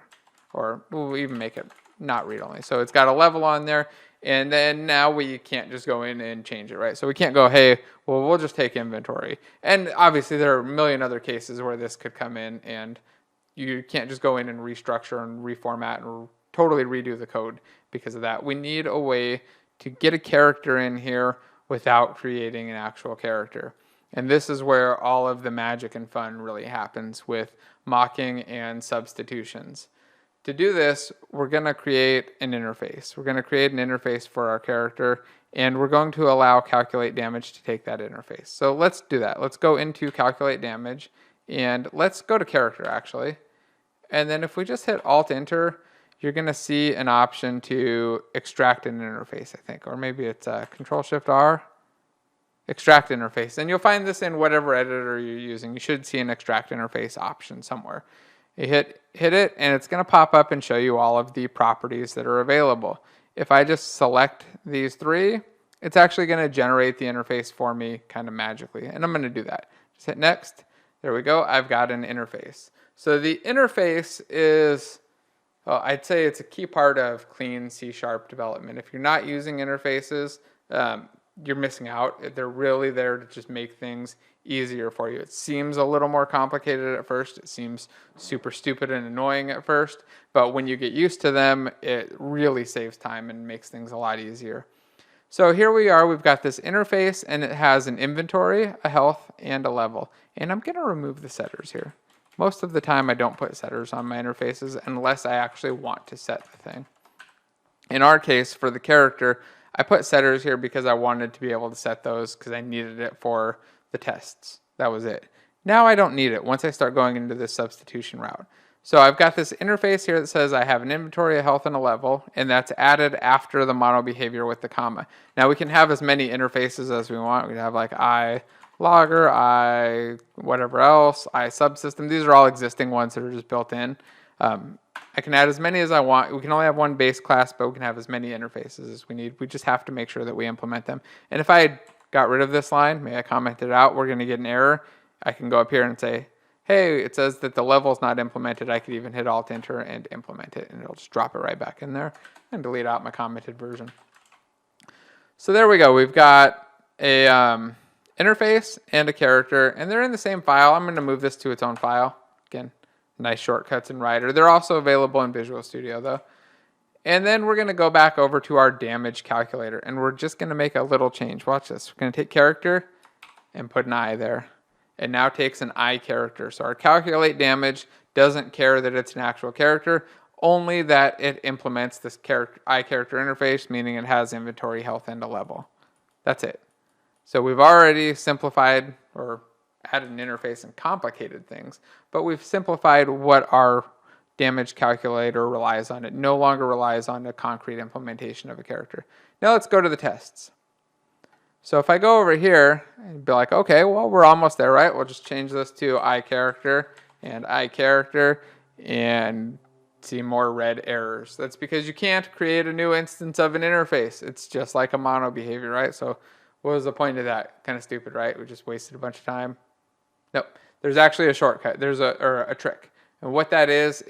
or we'll even make it not read-only. So it's got a level on there, and then now we can't just go in and change it, right? So we can't go, hey, well, we'll just take inventory. And obviously there are a million other cases where this could come in, and you can't just go in and restructure and reformat and totally redo the code because of that. We need a way to get a character in here without creating an actual character. And this is where all of the magic and fun really happens with mocking and substitutions. To do this, we're going to create an interface. We're going to create an interface for our character, and we're going to allow calculate damage to take that interface. So let's do that. Let's go into calculate damage, and let's go to character actually. And then if we just hit Alt Enter, you're going to see an option to extract an interface, I think, or maybe it's Control Shift R. Extract interface, and you'll find this in whatever editor you're using. You should see an extract interface option somewhere. You hit it, and it's going to pop up and show you all of the properties that are available. If I just select these three, it's actually going to generate the interface for me kind of magically, and I'm going to do that. Just hit next. There we go. I've got an interface. So the interface is, well, I'd say it's a key part of clean C# development. If you're not using interfaces, you're missing out. They're really there to just make things easier for you. It seems a little more complicated at first. It seems super stupid and annoying at first, but when you get used to them, it really saves time and makes things a lot easier. So here we are, we've got this interface, and it has an inventory, a health, and a level. And I'm gonna remove the setters here. Most of the time I don't put setters on my interfaces unless I actually want to set the thing. In our case, for the character, I put setters here because I wanted to be able to set those because I needed it for the tests. That was it. Now I don't need it once I start going into this substitution route. So I've got this interface here that says I have an inventory, a health, and a level, and that's added after the mono behavior with the comma. Now we can have as many interfaces as we want. We can have like I logger, I whatever else, I subsystem. These are all existing ones that are just built in. I can add as many as I want. We can only have one base class, but we can have as many interfaces as we need. We just have to make sure that we implement them. And if I got rid of this line, maybe I commented out, we're going to get an error. I can go up here and say, hey, it says that the level is not implemented. I could even hit Alt Enter and implement it, and it'll just drop it right back in there and delete out my commented version. So there we go. We've got a interface and a character, and they're in the same file. I'm going to move this to its own file. Again, nice shortcuts in Writer. They're also available in Visual Studio though. And then we're going to go back over to our damage calculator, and we're just going to make a little change. Watch this. We're going to take character and put an I there. It now takes an I character. So our calculate damage doesn't care that it's an actual character, only that it implements this I character interface, meaning it has inventory, health, and a level. That's it. So we've already simplified or added an interface and complicated things, but we've simplified what our damage calculator relies on. It no longer relies on a concrete implementation of a character. Now let's go to the tests. So if I go over here and be like, okay, well, we're almost there, right? We'll just change this to I character and see more red errors. That's because you can't create a new instance of an interface. It's just like a mono behavior, right? So what was the point of that? Kind of stupid, right? We just wasted a bunch of time. Nope. There's actually a shortcut. There's a trick. And what that is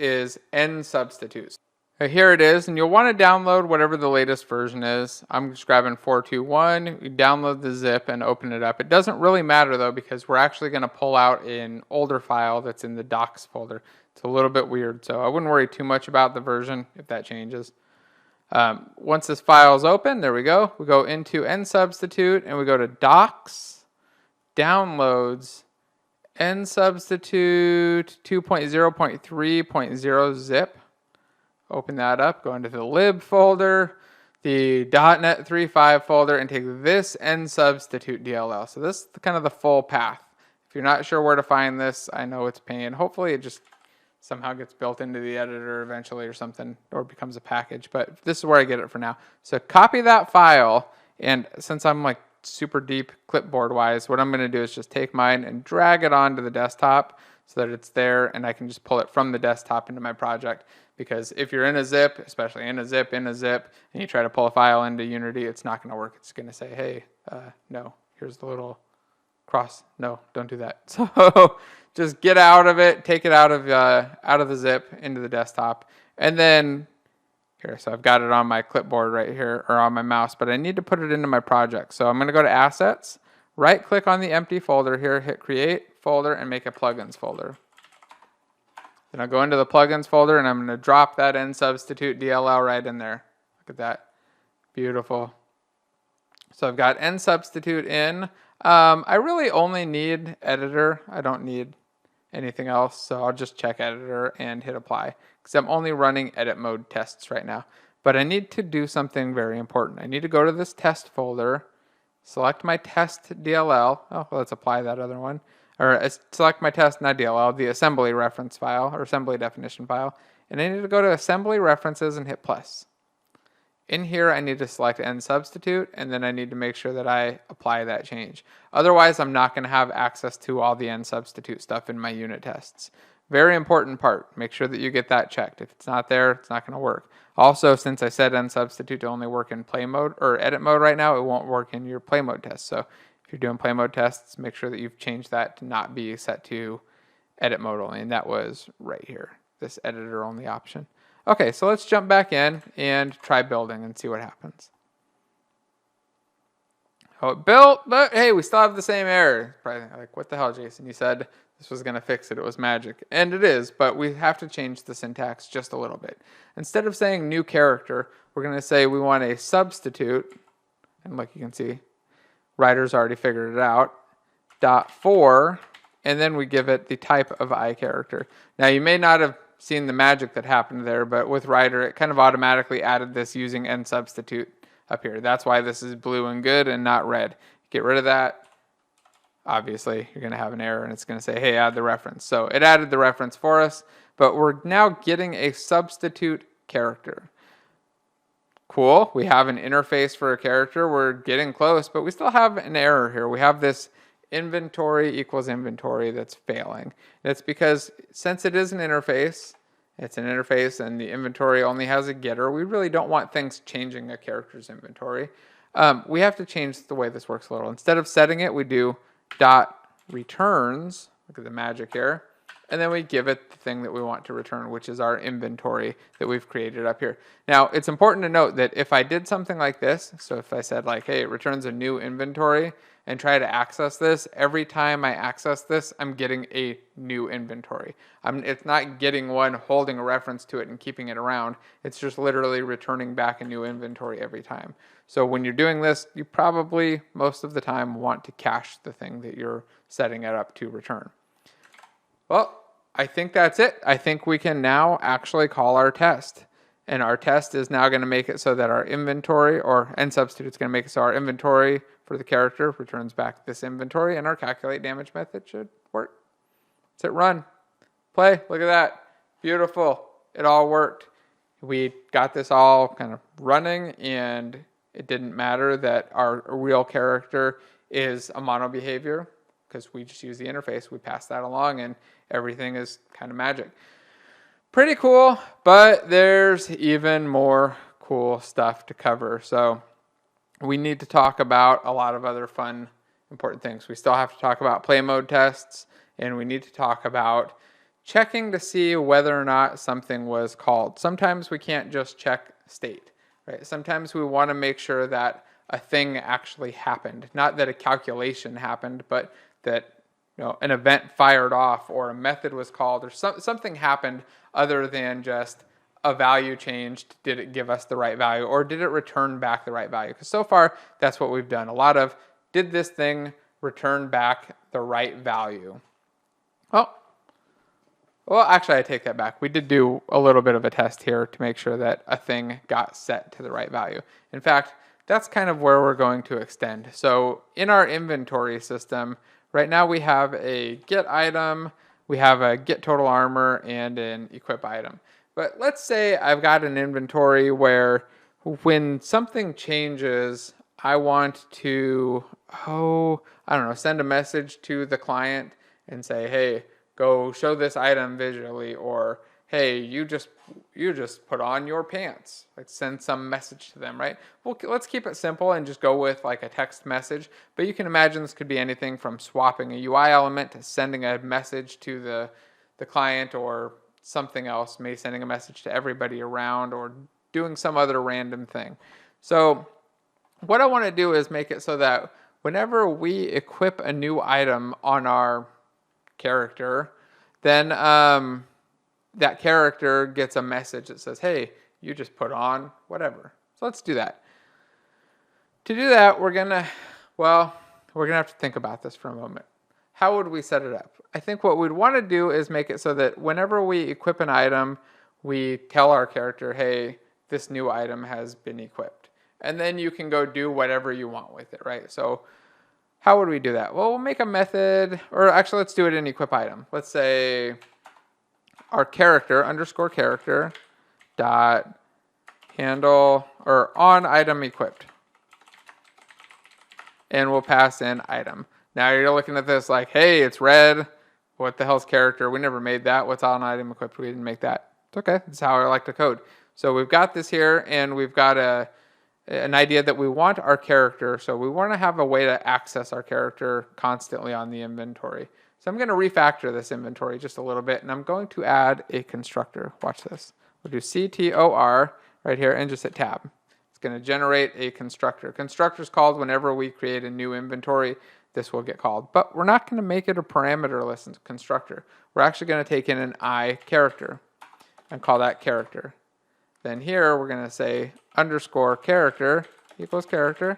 nsubstitute. Here it is, and you'll want to download whatever the latest version is. I'm just grabbing 4.2.1. You download the zip and open it up. It doesn't really matter though, because we're actually going to pull out an older file that's in the docs folder. It's a little bit weird, so I wouldn't worry too much about the version if that changes. Once this file is open, there we go. We go into nsubstitute and we go to docs, downloads, nsubstitute 2.0.3.0 zip. Open that up, go into the lib folder, the .NET 3.5 folder, and take this nsubstitute DLL. So this is kind of the full path. If you're not sure where to find this, I know it's a pain. Hopefully it just somehow gets built into the editor eventually or something, or becomes a package, but this is where I get it for now. So copy that file, and since I'm like super deep clipboard wise, what I'm going to do is just take mine and drag it onto the desktop so that it's there, and I can just pull it from the desktop into my project. Because if you're in a zip, especially in a zip, and you try to pull a file into Unity, it's not going to work. It's going to say, hey, no, here's the little cross. No, don't do that. So just get out of it, take it out of the zip into the desktop, and then here. So I've got it on my clipboard right here, or on my mouse, but I need to put it into my project. So I'm going to go to Assets, right-click on the empty folder here, hit Create Folder, and make a Plugins folder. Then I'll go into the Plugins folder, and I'm going to drop that nsubstitute DLL right in there. Look at that. Beautiful. So I've got nsubstitute in. I really only need editor. I don't need anything else. So I'll just check editor and hit apply because I'm only running edit mode tests right now. But I need to do something very important. I need to go to this test folder, select my test DLL. Oh, let's apply that other one. Or select my test, not DLL, the assembly reference file or assembly definition file. And I need to go to assembly references and hit plus. In here, I need to select nsubstitute, and then I need to make sure that I apply that change. Otherwise, I'm not going to have access to all the nsubstitute stuff in my unit tests. Very important part. Make sure that you get that checked. If it's not there, it's not going to work. Also, since I said nsubstitute to only work in play mode or edit mode right now, it won't work in your play mode test. So if you're doing play mode tests, make sure that you've changed that to not be set to edit mode only. And that was right here, this editor only option. Okay, so let's jump back in and try building and see what happens. Oh, it built, but hey, we still have the same error. Probably like, what the hell, Jason? You said this was going to fix it. It was magic. And it is, but we have to change the syntax just a little bit. Instead of saying new character, we're going to say we want a substitute. And like you can see, writer's already figured it out. .for, and then we give it the type of iCharacter. Now, you may not have seen the magic that happened there, but with writer, it kind of automatically added this using nsubstitute up here. That's why this is blue and good and not red. Get rid of that. Obviously, you're going to have an error, and it's going to say, hey, add the reference. So it added the reference for us, but we're now getting a substitute character. Cool. We have an interface for a character. We're getting close, but we still have an error here. We have this inventory equals inventory that's failing. That's because since it is an interface, it's an interface and the inventory only has a getter, we really don't want things changing a character's inventory. We have to change the way this works a little. Instead of setting it, we do dot returns, look at the magic here, and then we give it the thing that we want to return, which is our inventory that we've created up here. Now, it's important to note that if I did something like this, so if I said like, hey, it returns a new inventory, and try to access this, every time I access this, I'm getting a new inventory. It's not getting one, holding a reference to it and keeping it around. It's just literally returning back a new inventory every time. So when you're doing this, you probably, most of the time, want to cache the thing that you're setting it up to return. Well, I think that's it. I think we can now actually call our test. And our test is now going to make it so that our inventory, or nsubstitute is going to make it so our inventory for the character returns back this inventory, and our calculate damage method should work. Let's hit run. Play. Look at that. Beautiful. It all worked. We got this all kind of running, and it didn't matter that our real character is a mono behavior because we just use the interface. We pass that along, and everything is kind of magic. Pretty cool, but there's even more cool stuff to cover. So we need to talk about a lot of other fun, important things. We still have to talk about play mode tests, and we need to talk about checking to see whether or not something was called. Sometimes we can't just check state, right? Sometimes we want to make sure that a thing actually happened. Not that a calculation happened, but that an event fired off or a method was called or something happened other than just a value changed. Did it give us the right value or did it return back the right value? Because so far, that's what we've done. A lot of, did this thing return back the right value? Well, actually, I take that back. We did do a little bit of a test here to make sure that a thing got set to the right value. In fact, that's kind of where we're going to extend. So in our inventory system, right now we have a get item, we have a get total armor, and an equip item. But let's say I've got an inventory where when something changes, I want to, send a message to the client and say, hey, go show this item visually, or hey, you just put on your pants. Like send some message to them, right? Well, let's keep it simple and just go with like a text message. But you can imagine this could be anything from swapping a UI element to sending a message to the client or something else, maybe sending a message to everybody around or doing some other random thing. So what I want to do is make it so that whenever we equip a new item on our character, then that character gets a message that says, hey, you just put on whatever. So let's do that. To do that, we're gonna have to think about this for a moment. How would we set it up? I think what we'd want to do is make it so that whenever we equip an item, we tell our character, hey, this new item has been equipped. And then you can go do whatever you want with it, right? So how would we do that? Well, we'll make a method, or actually let's do it in equip item. Let's say our character, underscore character, dot handle, or on item equipped. And we'll pass in item. Now you're looking at this like, hey, it's red. What the hell's character? We never made that. What's on item equipped? We didn't make that. It's okay. That's how I like to code. So we've got this here, and we've got an idea that we want our character. So we want to have a way to access our character constantly on the inventory. So I'm going to refactor this inventory just a little bit, and I'm going to add a constructor. Watch this. We'll do CTOR right here and just hit tab. It's going to generate a constructor. Constructor is called whenever we create a new inventory. This will get called. But we're not going to make it a parameterless constructor. We're actually going to take in an I character and call that character. Then here we're going to say underscore character equals character.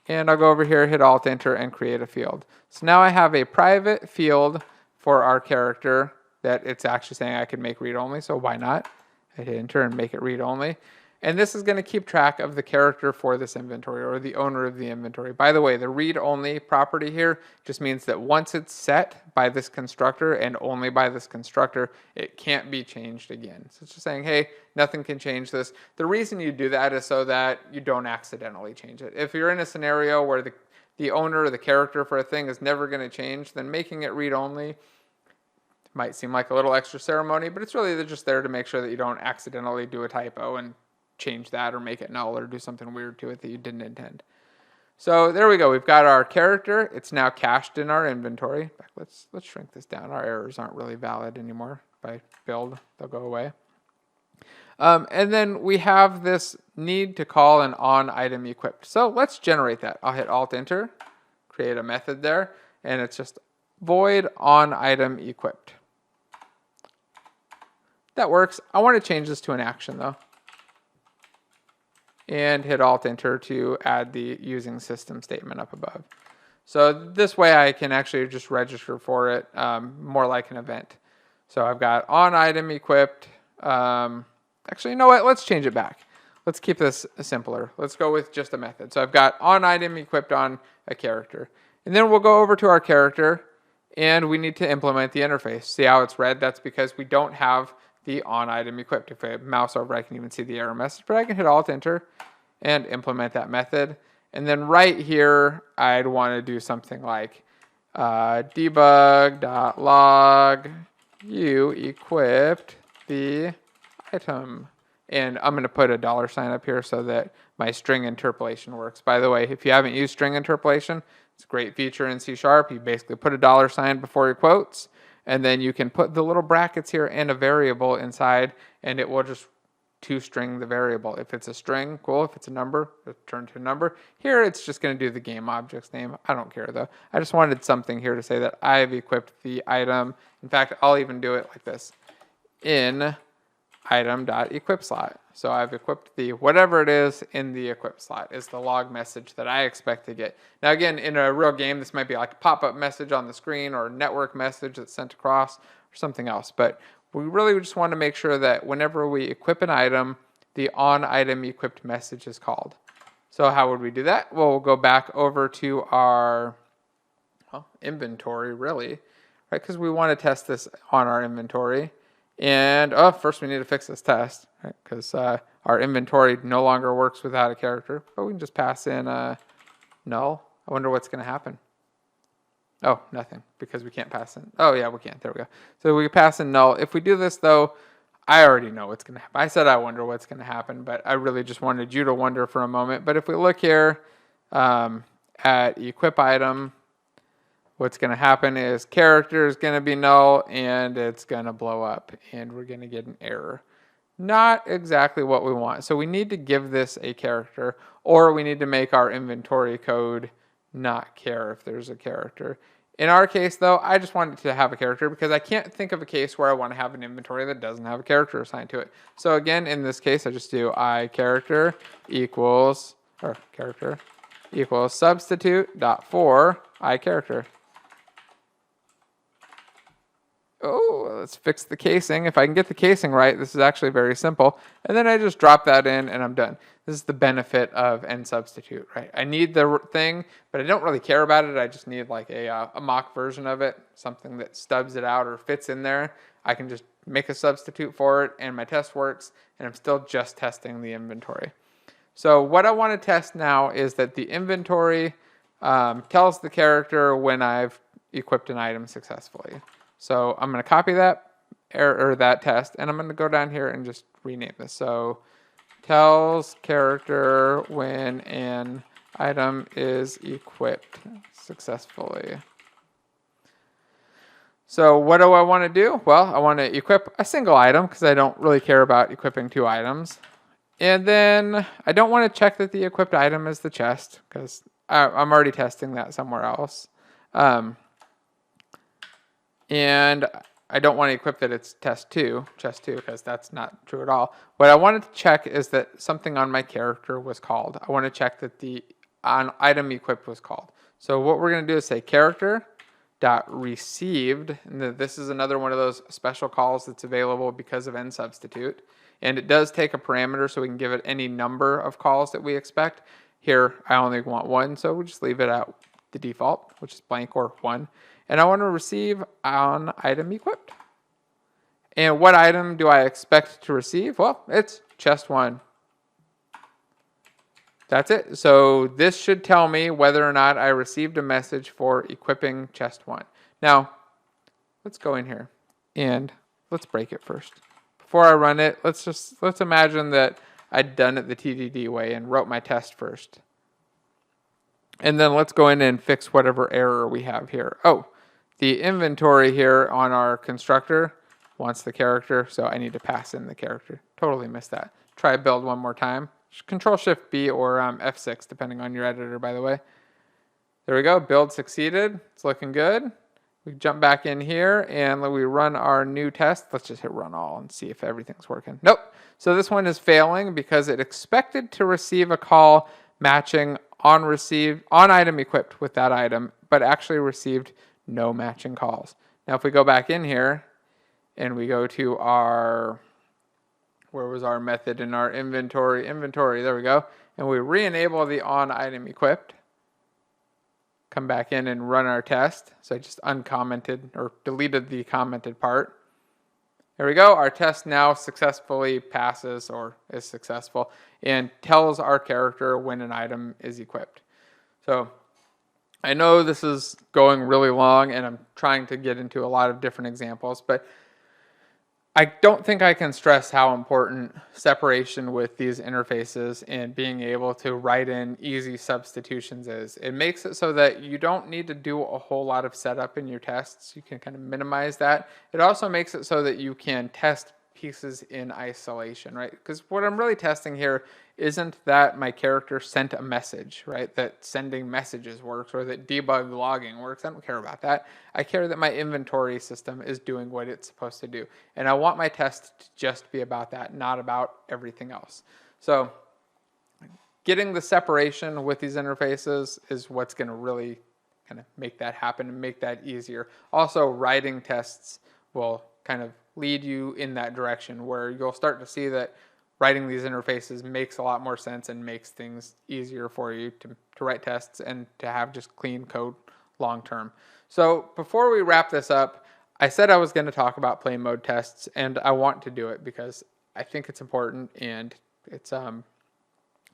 And I'll go over here, hit Alt Enter, and create a field. So now I have a private field for our character that it's actually saying I can make read only. So why not? I hit Enter and make it read only. And this is going to keep track of the character for this inventory, or the owner of the inventory. By the way, the read-only property here just means that once it's set by this constructor and only by this constructor, it can't be changed again. So it's just saying, hey, nothing can change this. The reason you do that is so that you don't accidentally change it. If you're in a scenario where the owner or the character for a thing is never going to change, then making it read-only might seem like a little extra ceremony, but it's really just there to make sure that you don't accidentally do a typo and change that or make it null or do something weird to it that you didn't intend. So there we go. We've got our character. It's now cached in our inventory. In fact, let's shrink this down. Our errors aren't really valid anymore. By build, they'll go away. And then we have this need to call an on item equipped. So let's generate that. I'll hit Alt Enter, create a method there, and it's just void on item equipped. That works. I want to change this to an action though. And hit Alt Enter to add the using system statement up above. So this way I can actually just register for it more like an event. So I've got on item equipped. Actually, you know what? Let's change it back. Let's keep this simpler. Let's go with just a method. So I've got on item equipped on a character. And then we'll go over to our character and we need to implement the interface. See how it's red? That's because we don't have the on item equipped. If I mouse over, I can even see the error message, but I can hit Alt Enter and implement that method. And then right here, I'd want to do something like debug.log you equipped the item. And I'm going to put a $sign up here so that my string interpolation works. By the way, if you haven't used string interpolation, it's a great feature in C#. You basically put a $sign before your quotes, and then you can put the little brackets here and a variable inside, and it will just to-string the variable. If it's a string, cool. If it's a number, it'll turn to a number. Here, it's just going to do the game object's name. I don't care, though. I just wanted something here to say that I've equipped the item. In fact, I'll even do it like this. In item.equip slot. So I've equipped the whatever it is in the equip slot is the log message that I expect to get. Now again, in a real game, this might be like a pop-up message on the screen or a network message that's sent across or something else. But we really just want to make sure that whenever we equip an item, the on item equipped message is called. So how would we do that? Well, we'll go back over to our inventory really, right? Because we want to test this on our inventory. And first we need to fix this test, right? Because our inventory no longer works without a character. But we can just pass in null. I wonder what's going to happen. Oh, nothing, because we can't pass in. Oh, yeah, we can. There we go. So we pass in null. If we do this, though, I already know what's going to happen. I said I wonder what's going to happen, but I really just wanted you to wonder for a moment. But if we look here at equip item, what's going to happen is character is going to be null, and it's going to blow up, and we're going to get an error. Not exactly what we want. So we need to give this a character, or we need to make our inventory code not care if there's a character. In our case, though, I just wanted to have a character because I can't think of a case where I want to have an inventory that doesn't have a character assigned to it. So again, in this case, I just do I character equals or character equals substitute dot for iCharacter. Oh, let's fix the casing. If I can get the casing right, this is actually very simple. And then I just drop that in and I'm done. This is the benefit of nsubstitute, right? I need the thing, but I don't really care about it. I just need like a mock version of it, something that stubs it out or fits in there. I can just make a substitute for it and my test works, and I'm still just testing the inventory. So what I want to test now is that the inventory tells the character when I've equipped an item successfully. So I'm going to copy that error or that test, and I'm going to go down here and just rename this. So tells character when an item is equipped successfully. So what do I want to do? Well, I want to equip a single item because I don't really care about equipping 2 items. And then I don't want to check that the equipped item is the chest because I'm already testing that somewhere else. And I don't want to equip that it's chest 2, because that's not true at all. What I wanted to check is that something on my character was called. I want to check that the item equipped was called. So what we're going to do is say character.received, and this is another one of those special calls that's available because of nsubstitute. And it does take a parameter, so we can give it any number of calls that we expect. Here, I only want 1, so we'll just leave it at the default, which is blank or 1. And I want to receive on item equipped. And what item do I expect to receive? Well, it's chest 1. That's it. So this should tell me whether or not I received a message for equipping chest 1. Now, let's go in here and let's break it first. Before I run it, let's imagine that I'd done it the TDD way and wrote my test first. And then let's go in and fix whatever error we have here. Oh, the inventory here on our constructor wants the character, so I need to pass in the character. Totally missed that. Try build one more time. Control-Shift-B or F6, depending on your editor, by the way. There we go. Build succeeded. It's looking good. We jump back in here and we run our new test. Let's just hit run all and see if everything's working. Nope. So this one is failing because it expected to receive a call matching on item equipped with that item, but actually received no matching calls. Now if we go back in here and we go to our, where was our method in our inventory, there we go, and we re-enable the on item equipped, come back in and run our test. So I just uncommented or deleted the commented part. There we go. Our test now successfully passes or is successful and tells our character when an item is equipped. So I know this is going really long and I'm trying to get into a lot of different examples, but I don't think I can stress how important separation with these interfaces and being able to write in easy substitutions is. It makes it so that you don't need to do a whole lot of setup in your tests. You can kind of minimize that. It also makes it so that you can test pieces in isolation, right? Because what I'm really testing here isn't that my character sent a message, right? That sending messages works or that debug logging works. I don't care about that. I care that my inventory system is doing what it's supposed to do. And I want my test to just be about that, not about everything else. So getting the separation with these interfaces is what's going to really kind of make that happen and make that easier. Also, writing tests will kind of lead you in that direction where you'll start to see that writing these interfaces makes a lot more sense and makes things easier for you to write tests and to have just clean code long term. So before we wrap this up, I said I was going to talk about play mode tests, and I want to do it because I think it's important and it's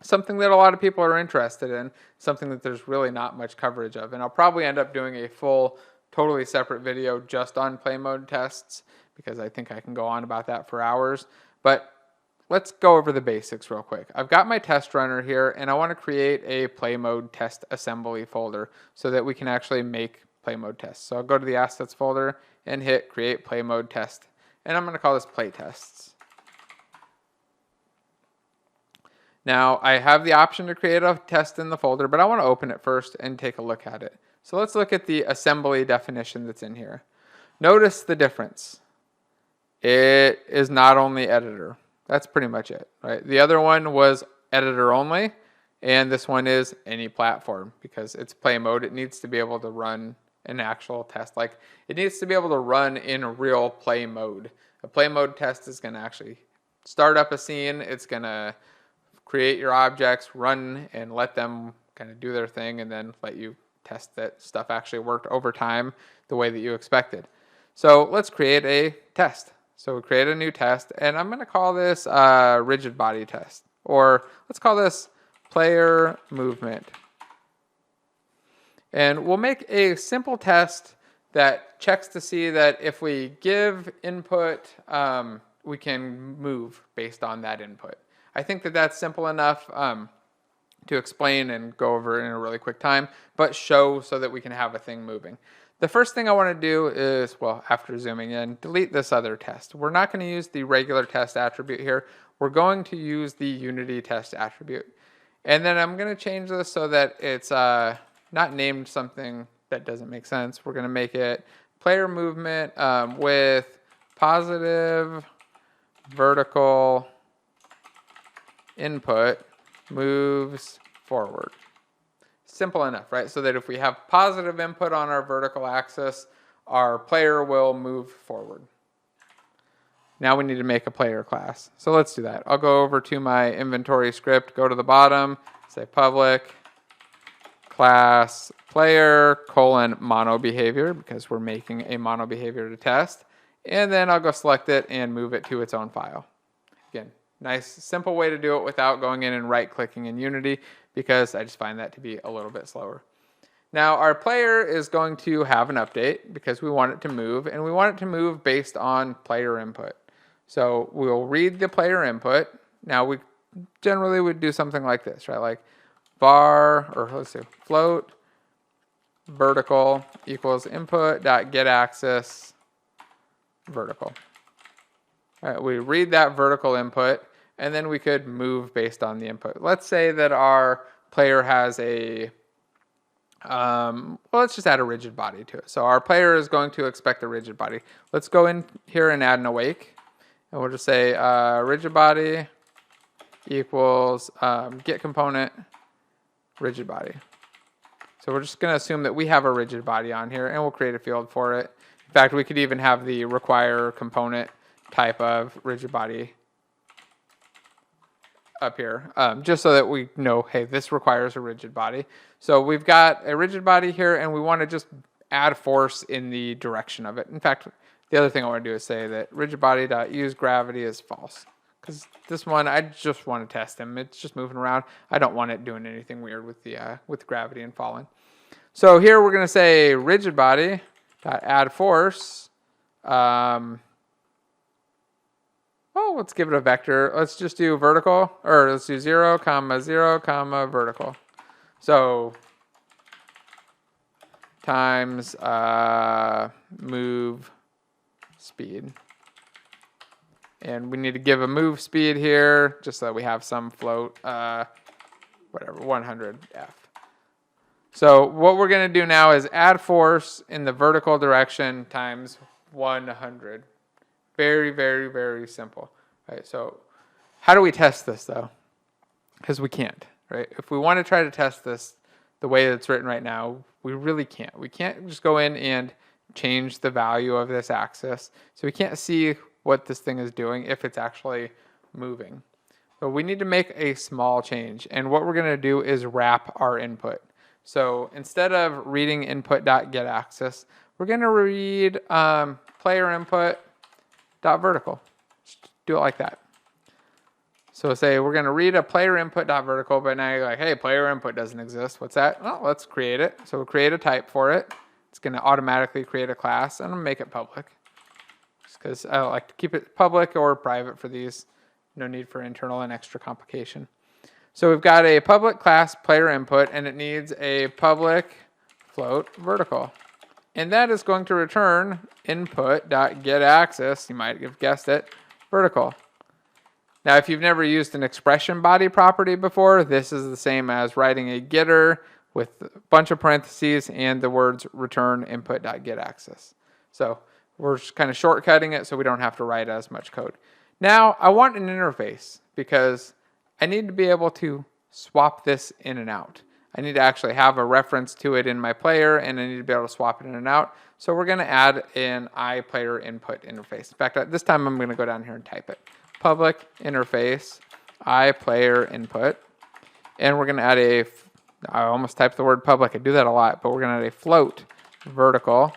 something that a lot of people are interested in, something that there's really not much coverage of. And I'll probably end up doing a full, totally separate video just on play mode tests because I think I can go on about that for hours. But let's go over the basics real quick. I've got my test runner here, and I want to create a play mode test assembly folder so that we can actually make play mode tests. So I'll go to the assets folder and hit create play mode test. And I'm going to call this play tests. Now I have the option to create a test in the folder, but I want to open it first and take a look at it. So let's look at the assembly definition that's in here. Notice the difference. It is not only editor. That's pretty much it, right? The other one was editor only, And this one is any platform because it's play mode. It needs to be able to run an actual test. Like it needs to be able to run in real play mode. A play mode test is going to actually start up a scene. It's going to create your objects, run and let them kind of do their thing, and then let you test that stuff actually worked over time the way that you expected. So let's create a test. So we create a new test, and I'm going to call this rigid body test, or let's call this player movement. And we'll make a simple test that checks to see that if we give input, we can move based on that input. I think that that's simple enough to explain and go over in a really quick time, but show so that we can have a thing moving. The first thing I want to do is, well, after zooming in, delete this other test. We're not going to use the regular test attribute here. We're going to use the Unity test attribute. And then I'm going to change this so that it's not named something that doesn't make sense. We're going to make it player movement with positive vertical input moves forward. Simple enough, right? So that if we have positive input on our vertical axis, our player will move forward. Now we need to make a player class. So let's do that. I'll go over to my inventory script, go to the bottom, say public class player mono behavior, because we're making a mono behavior to test. And then I'll go select it and move it to its own file. Again, nice, simple way to do it without going in and right-clicking in Unity, because I just find that to be a little bit slower. Now our player is going to have an update because we want it to move, and we want it to move based on player input. So we'll read the player input. Now we generally would do something like this, right? Like var, or let's see, float vertical equals input.getAxis vertical. All right, we read that vertical input, and then we could move based on the input. Let's say that our player has a, well, let's just add a rigid body to it. So our player is going to expect a rigid body. Let's go in here and add an awake. And we'll just say rigid body equals get component rigid body. So we're just going to assume that we have a rigid body on here, and we'll create a field for it. In fact, we could even have the require component type of rigid body up here, just so that we know, hey, this requires a rigid body. So we've got a rigid body here, and we want to just add force in the direction of it. In fact, the other thing I want to do is say that rigid body.useGravity is false, because this one, I just want to test him. It's just moving around. I don't want it doing anything weird with the gravity and falling. So here we're going to say rigid body.add force. Oh, let's give it a vector. Let's just do vertical, or let's do 0, 0, vertical. So times move speed. And we need to give a move speed here, just so that we have some float, whatever, 100 F. So what we're going to do now is add force in the vertical direction times 100. Very, very, very simple. Right, so how do we test this, though? Because we can't, right? If we want to try to test this the way it's written right now, we really can't. We can't just go in and change the value of this axis. So we can't see what this thing is doing if it's actually moving. So we need to make a small change. And what we're going to do is wrap our input. So instead of reading input.getAxis, we're going to read player input.vertical. Just do it like that. So say we're going to read a player input.vertical, but now you're like, hey, player input doesn't exist. What's that? Well, let's create it. So we'll create a type for it. It's going to automatically create a class, and I'm going to make it public. Just because I like to keep it public or private for these. No need for internal and extra complication. So we've got a public class player input, and it needs a public float vertical. And that is going to return input.getAxis, you might have guessed it, vertical. Now, if you've never used an expression body property before, this is the same as writing a getter with a bunch of parentheses and the words return input.getAxis. So we're just kind of shortcutting it so we don't have to write as much code. Now, I want an interface because I need to be able to swap this in and out. I need to actually have a reference to it in my player, and I need to be able to swap it in and out. So we're going to add an iPlayer input interface. In fact, this time I'm going to go down here and type it. Public interface iPlayer input. And we're going to add I almost typed the word public. I do that a lot, but we're going to add a float vertical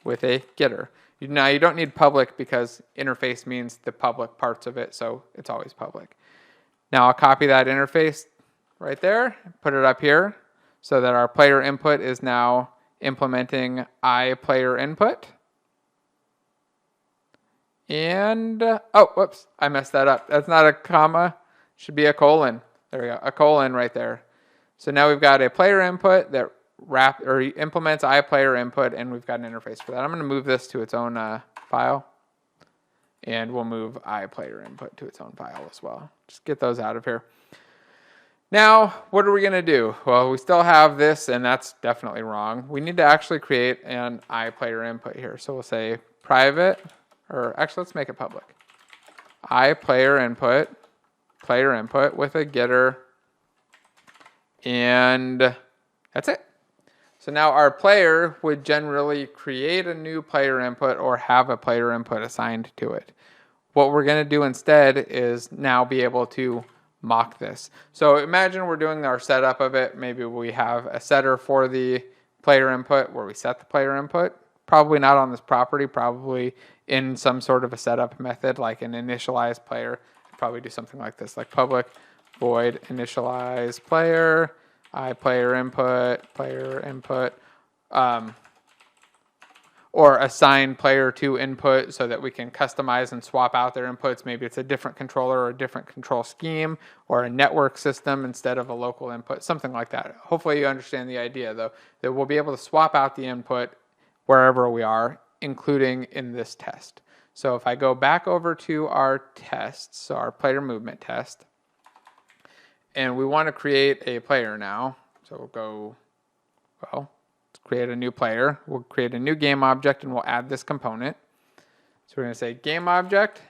with a getter. Now you don't need public because interface means the public parts of it, so it's always public. Now I'll copy that interface right there, put it up here, so that our player input is now implementing iPlayer input. And, oh, whoops, I messed that up. That's not a comma, should be a colon. There we go, a colon right there. So now we've got a player input that implements iPlayer input, and we've got an interface for that. I'm going to move this to its own file, and we'll move iPlayer input to its own file as well. Just get those out of here. Now, what are we going to do? Well, we still have this, and that's definitely wrong. We need to actually create an iPlayer input here. So we'll say private, or actually let's make it public. iPlayer input, player input with a getter, and that's it. So now our player would generally create a new player input or have a player input assigned to it. What we're going to do instead is now be able to mock this. So imagine we're doing our setup of it. Maybe we have a setter for the player input where we set the player input. Probably not on this property, probably in some sort of a setup method like an initialize player. Probably do something like this, like public void initialize player, iPlayer input, player input, or assign player to input so that we can customize and swap out their inputs. Maybe it's a different controller or a different control scheme or a network system instead of a local input, something like that. Hopefully you understand the idea though, that we'll be able to swap out the input wherever we are, including in this test. So if I go back over to our tests, so our player movement test, and we want to create a player now. So we'll go, well, let's create a new player. We'll create a new game object and we'll add this component. So we're going to say game object,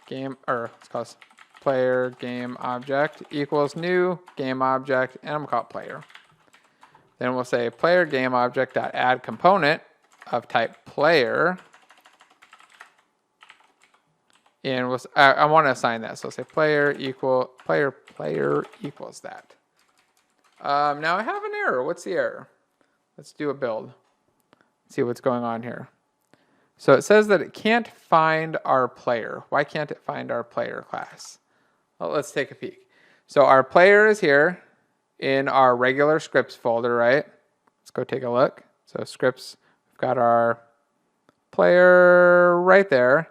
let's call this player game object equals new game object, and I'm going to call it player. Then we'll say player game object dot add component of type player. And I want to assign that. So say player equals that. Now I have an error. What's the error? Let's do a build. See what's going on here. So it says that it can't find our player. Why can't it find our player class? Well, let's take a peek. So our player is here in our regular scripts folder, right? Let's go take a look. So scripts, we've got our player right there.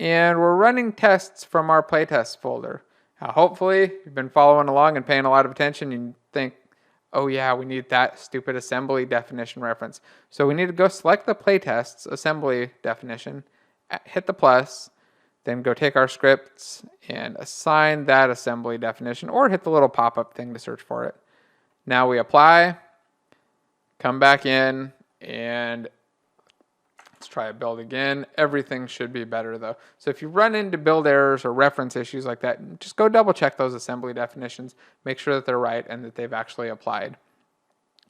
And we're running tests from our playtests folder. Now, hopefully, you've been following along and paying a lot of attention. You think, oh yeah, we need that stupid assembly definition reference. So we need to go select the playtests assembly definition, hit the plus, then go take our scripts and assign that assembly definition, or hit the little pop-up thing to search for it. Now we apply, come back in, and let's try a build again. Everything should be better though. So if you run into build errors or reference issues like that, just go double check those assembly definitions, make sure that they're right and that they've actually applied.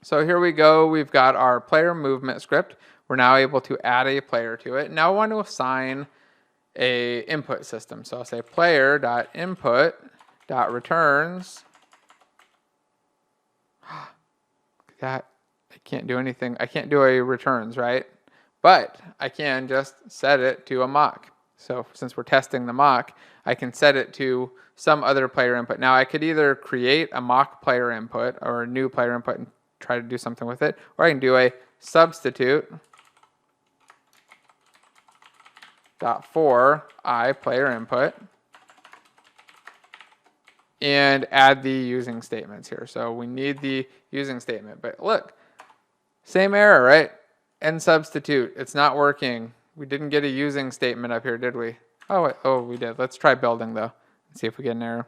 So here we go. We've got our player movement script. We're now able to add a player to it. Now I want to assign a input system. So I'll say player.input.returns. That I can't do anything. I can't do a returns, right? But I can just set it to a mock. So since we're testing the mock, I can set it to some other player input. Now I could either create a mock player input or a new player input and try to do something with it, or I can do a substitute .for iPlayer input and add the using statements here. So we need the using statement, but look, same error, right? Nsubstitute, it's not working. We didn't get a using statement up here, did we? Oh, wait. Oh, we did. Let's try building though and see if we get an error.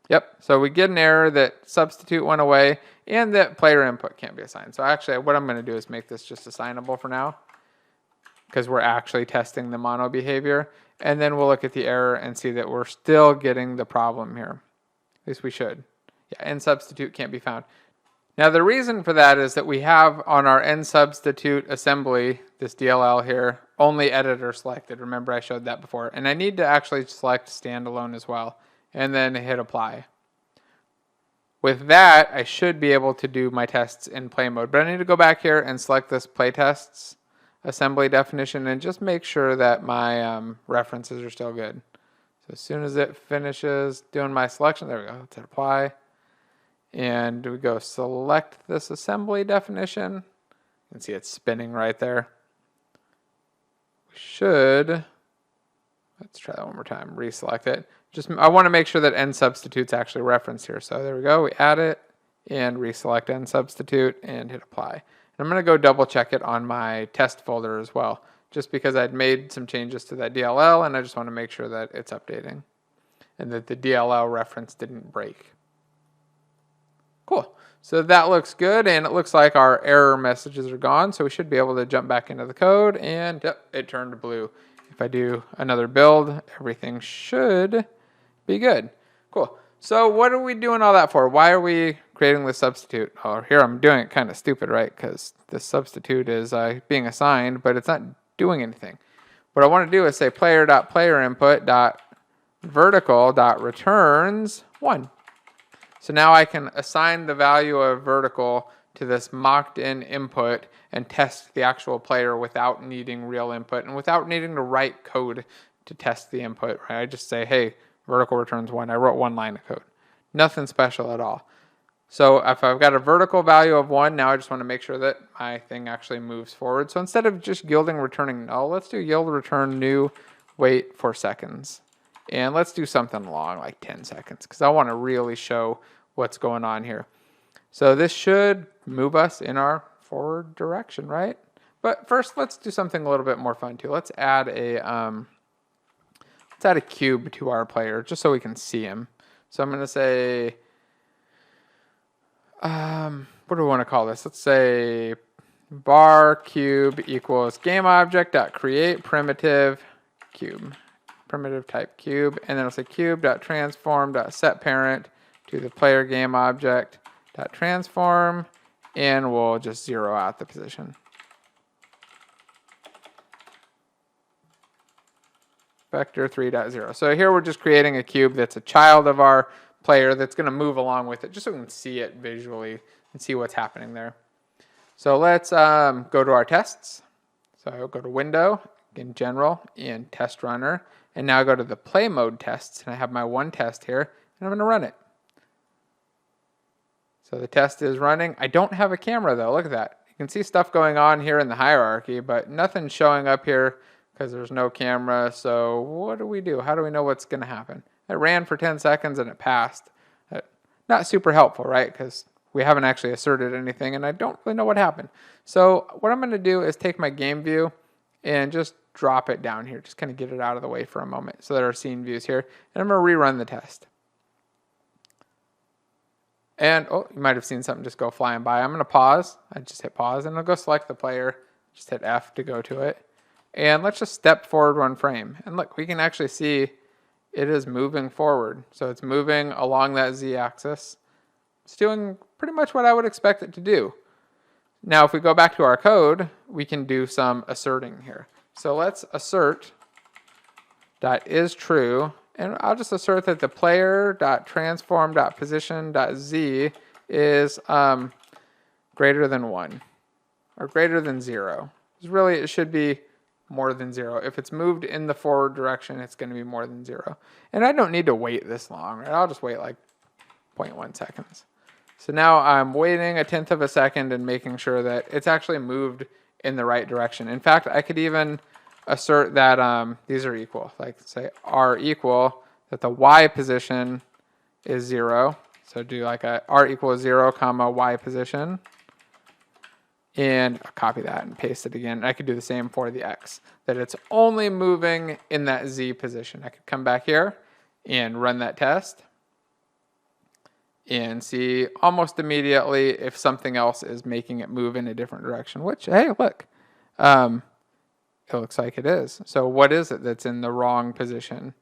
Yep, so we get an error that substitute went away and that player input can't be assigned. So actually what I'm going to do is make this just assignable for now because we're actually testing the mono behavior. And then we'll look at the error and see that we're still getting the problem here. At least we should. Yeah, nsubstitute can't be found. Now the reason for that is that we have on our nsubstitute assembly, this DLL here, only editor selected. Remember I showed that before. And I need to actually select standalone as well, and then hit apply. With that, I should be able to do my tests in play mode. But I need to go back here and select this playtests assembly definition and just make sure that my references are still good. So as soon as it finishes doing my selection, there we go, let's hit apply. And we go select this assembly definition. You can see it's spinning right there. We should, let's try that one more time, reselect it. I want to make sure that nsubstitute's actually referenced here. So there we go, we add it and reselect nsubstitute and hit apply. And I'm going to go double check it on my test folder as well, just because I'd made some changes to that DLL and I just want to make sure that it's updating and that the DLL reference didn't break. Cool. So that looks good, and it looks like our error messages are gone, so we should be able to jump back into the code, and yep, it turned blue. If I do another build, everything should be good. Cool. So what are we doing all that for? Why are we creating this substitute? Oh, here I'm doing it kind of stupid, right? Because this substitute is being assigned, but it's not doing anything. What I want to do is say player.playerInput.vertical.returns 1. So now I can assign the value of vertical to this mocked in input and test the actual player without needing real input and without needing to write code to test the input, right? I just say, hey, vertical returns 1. I wrote 1 line of code. Nothing special at all. So if I've got a vertical value of 1, now I just want to make sure that my thing actually moves forward. So instead of just yielding returning null, let's do yield return new wait for seconds. And let's do something long, like 10 seconds, because I want to really show what's going on here. So this should move us in our forward direction, right? But first, let's do something a little bit more fun too. Let's add a cube to our player, just so we can see him. So I'm going to say, what do we want to call this? Let's say var cube equals GameObject.create primitive cube. Primitive type cube, and then I'll say cube.transform.setParent to the player game object.transform, and we'll just zero out the position. Vector 3.0. So here we're just creating a cube that's a child of our player that's going to move along with it, just so we can see it visually and see what's happening there. So let's go to our tests. So I'll go to Window, in General, and Test Runner. And now I go to the play mode tests, and I have my one test here, and I'm going to run it. So the test is running. I don't have a camera though, look at that. You can see stuff going on here in the hierarchy, but nothing's showing up here because there's no camera. So what do we do? How do we know what's going to happen? It ran for 10 seconds and it passed. Not super helpful, right? Because we haven't actually asserted anything, and I don't really know what happened. So what I'm going to do is take my game view and just drop it down here, just kind of get it out of the way for a moment. So there are scene views here, and I'm going to rerun the test. And, oh, you might have seen something just go flying by. I'm going to pause. I just hit pause, and I'll go select the player. Just hit F to go to it. And let's just step forward 1 frame. And look, we can actually see it is moving forward. So it's moving along that Z-axis. It's doing pretty much what I would expect it to do. Now, if we go back to our code, we can do some asserting here. So let's assert .isTrue, and I'll just assert that the player.transform.position.z is greater than 1 or greater than 0. Really, it should be more than 0. If it's moved in the forward direction, it's going to be more than 0. And I don't need to wait this long, right? I'll just wait like 0.1 seconds. So now I'm waiting 1/10 of a second and making sure that it's actually moved in the right direction. In fact, I could even assert that these are equal. Like say R equal, that the Y position is 0. So do like a R equals 0 comma Y position. And I'll copy that and paste it again. I could do the same for the X, that it's only moving in that Z position. I could come back here and run that test and see almost immediately if something else is making it move in a different direction, which, hey, look, it looks like it is. So what is it that's in the wrong position?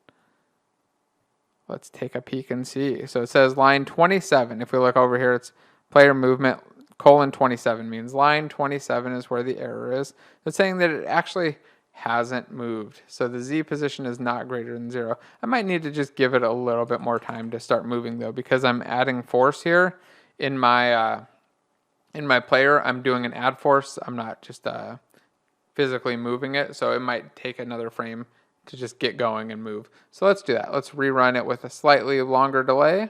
let's take a peek and see. So it says line 27. If we look over here, it's player movement colon 27 means line 27 is where the error is. It's saying that it actually hasn't moved. So the Z position is not greater than 0. I might need to just give it a little bit more time to start moving though, because I'm adding force here in my player. I'm doing an add force. I'm not just physically moving it. So it might take another frame to just get going and move. So let's do that. Let's rerun it with a slightly longer delay.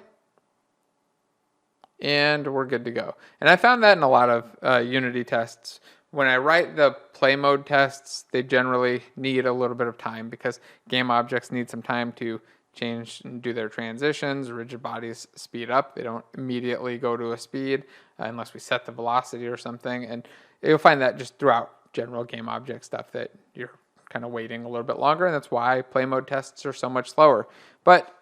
And we're good to go. And I found that in a lot of Unity tests. When I write the play mode tests, they generally need a little bit of time because game objects need some time to change and do their transitions. Rigid bodies speed up. They don't immediately go to a speed unless we set the velocity or something. And you'll find that just throughout general game object stuff that you're kind of waiting a little bit longer. And that's why play mode tests are so much slower. But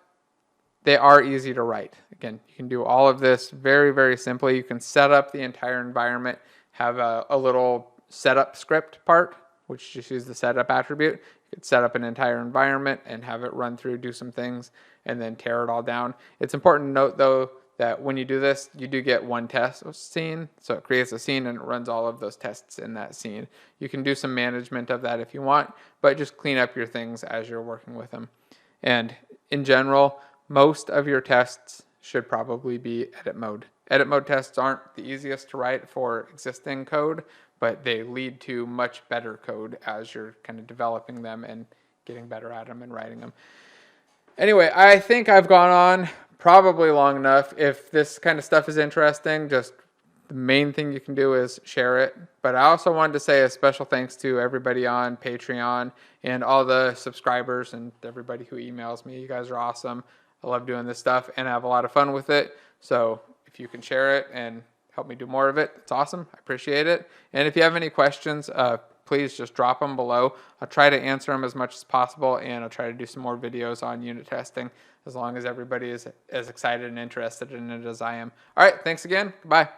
they are easy to write. Again, you can do all of this very, very simply. You can set up the entire environment, have a little setup script part, which just use the setup attribute. You could set up an entire environment and have it run through, do some things, and then tear it all down. It's important to note, though, that when you do this, you do get one test scene. So it creates a scene and it runs all of those tests in that scene. You can do some management of that if you want, but just clean up your things as you're working with them. And in general, most of your tests should probably be edit mode. Edit mode tests aren't the easiest to write for existing code, but they lead to much better code as you're kind of developing them and getting better at them and writing them. Anyway, I think I've gone on probably long enough. If this kind of stuff is interesting, just the main thing you can do is share it. But I also wanted to say a special thanks to everybody on Patreon and all the subscribers and everybody who emails me. You guys are awesome. I love doing this stuff and I have a lot of fun with it. So if you can share it and help me do more of it, it's awesome. I appreciate it. And if you have any questions, please just drop them below. I'll try to answer them as much as possible, and I'll try to do some more videos on unit testing as long as everybody is as excited and interested in it as I am. All right, thanks again. Goodbye.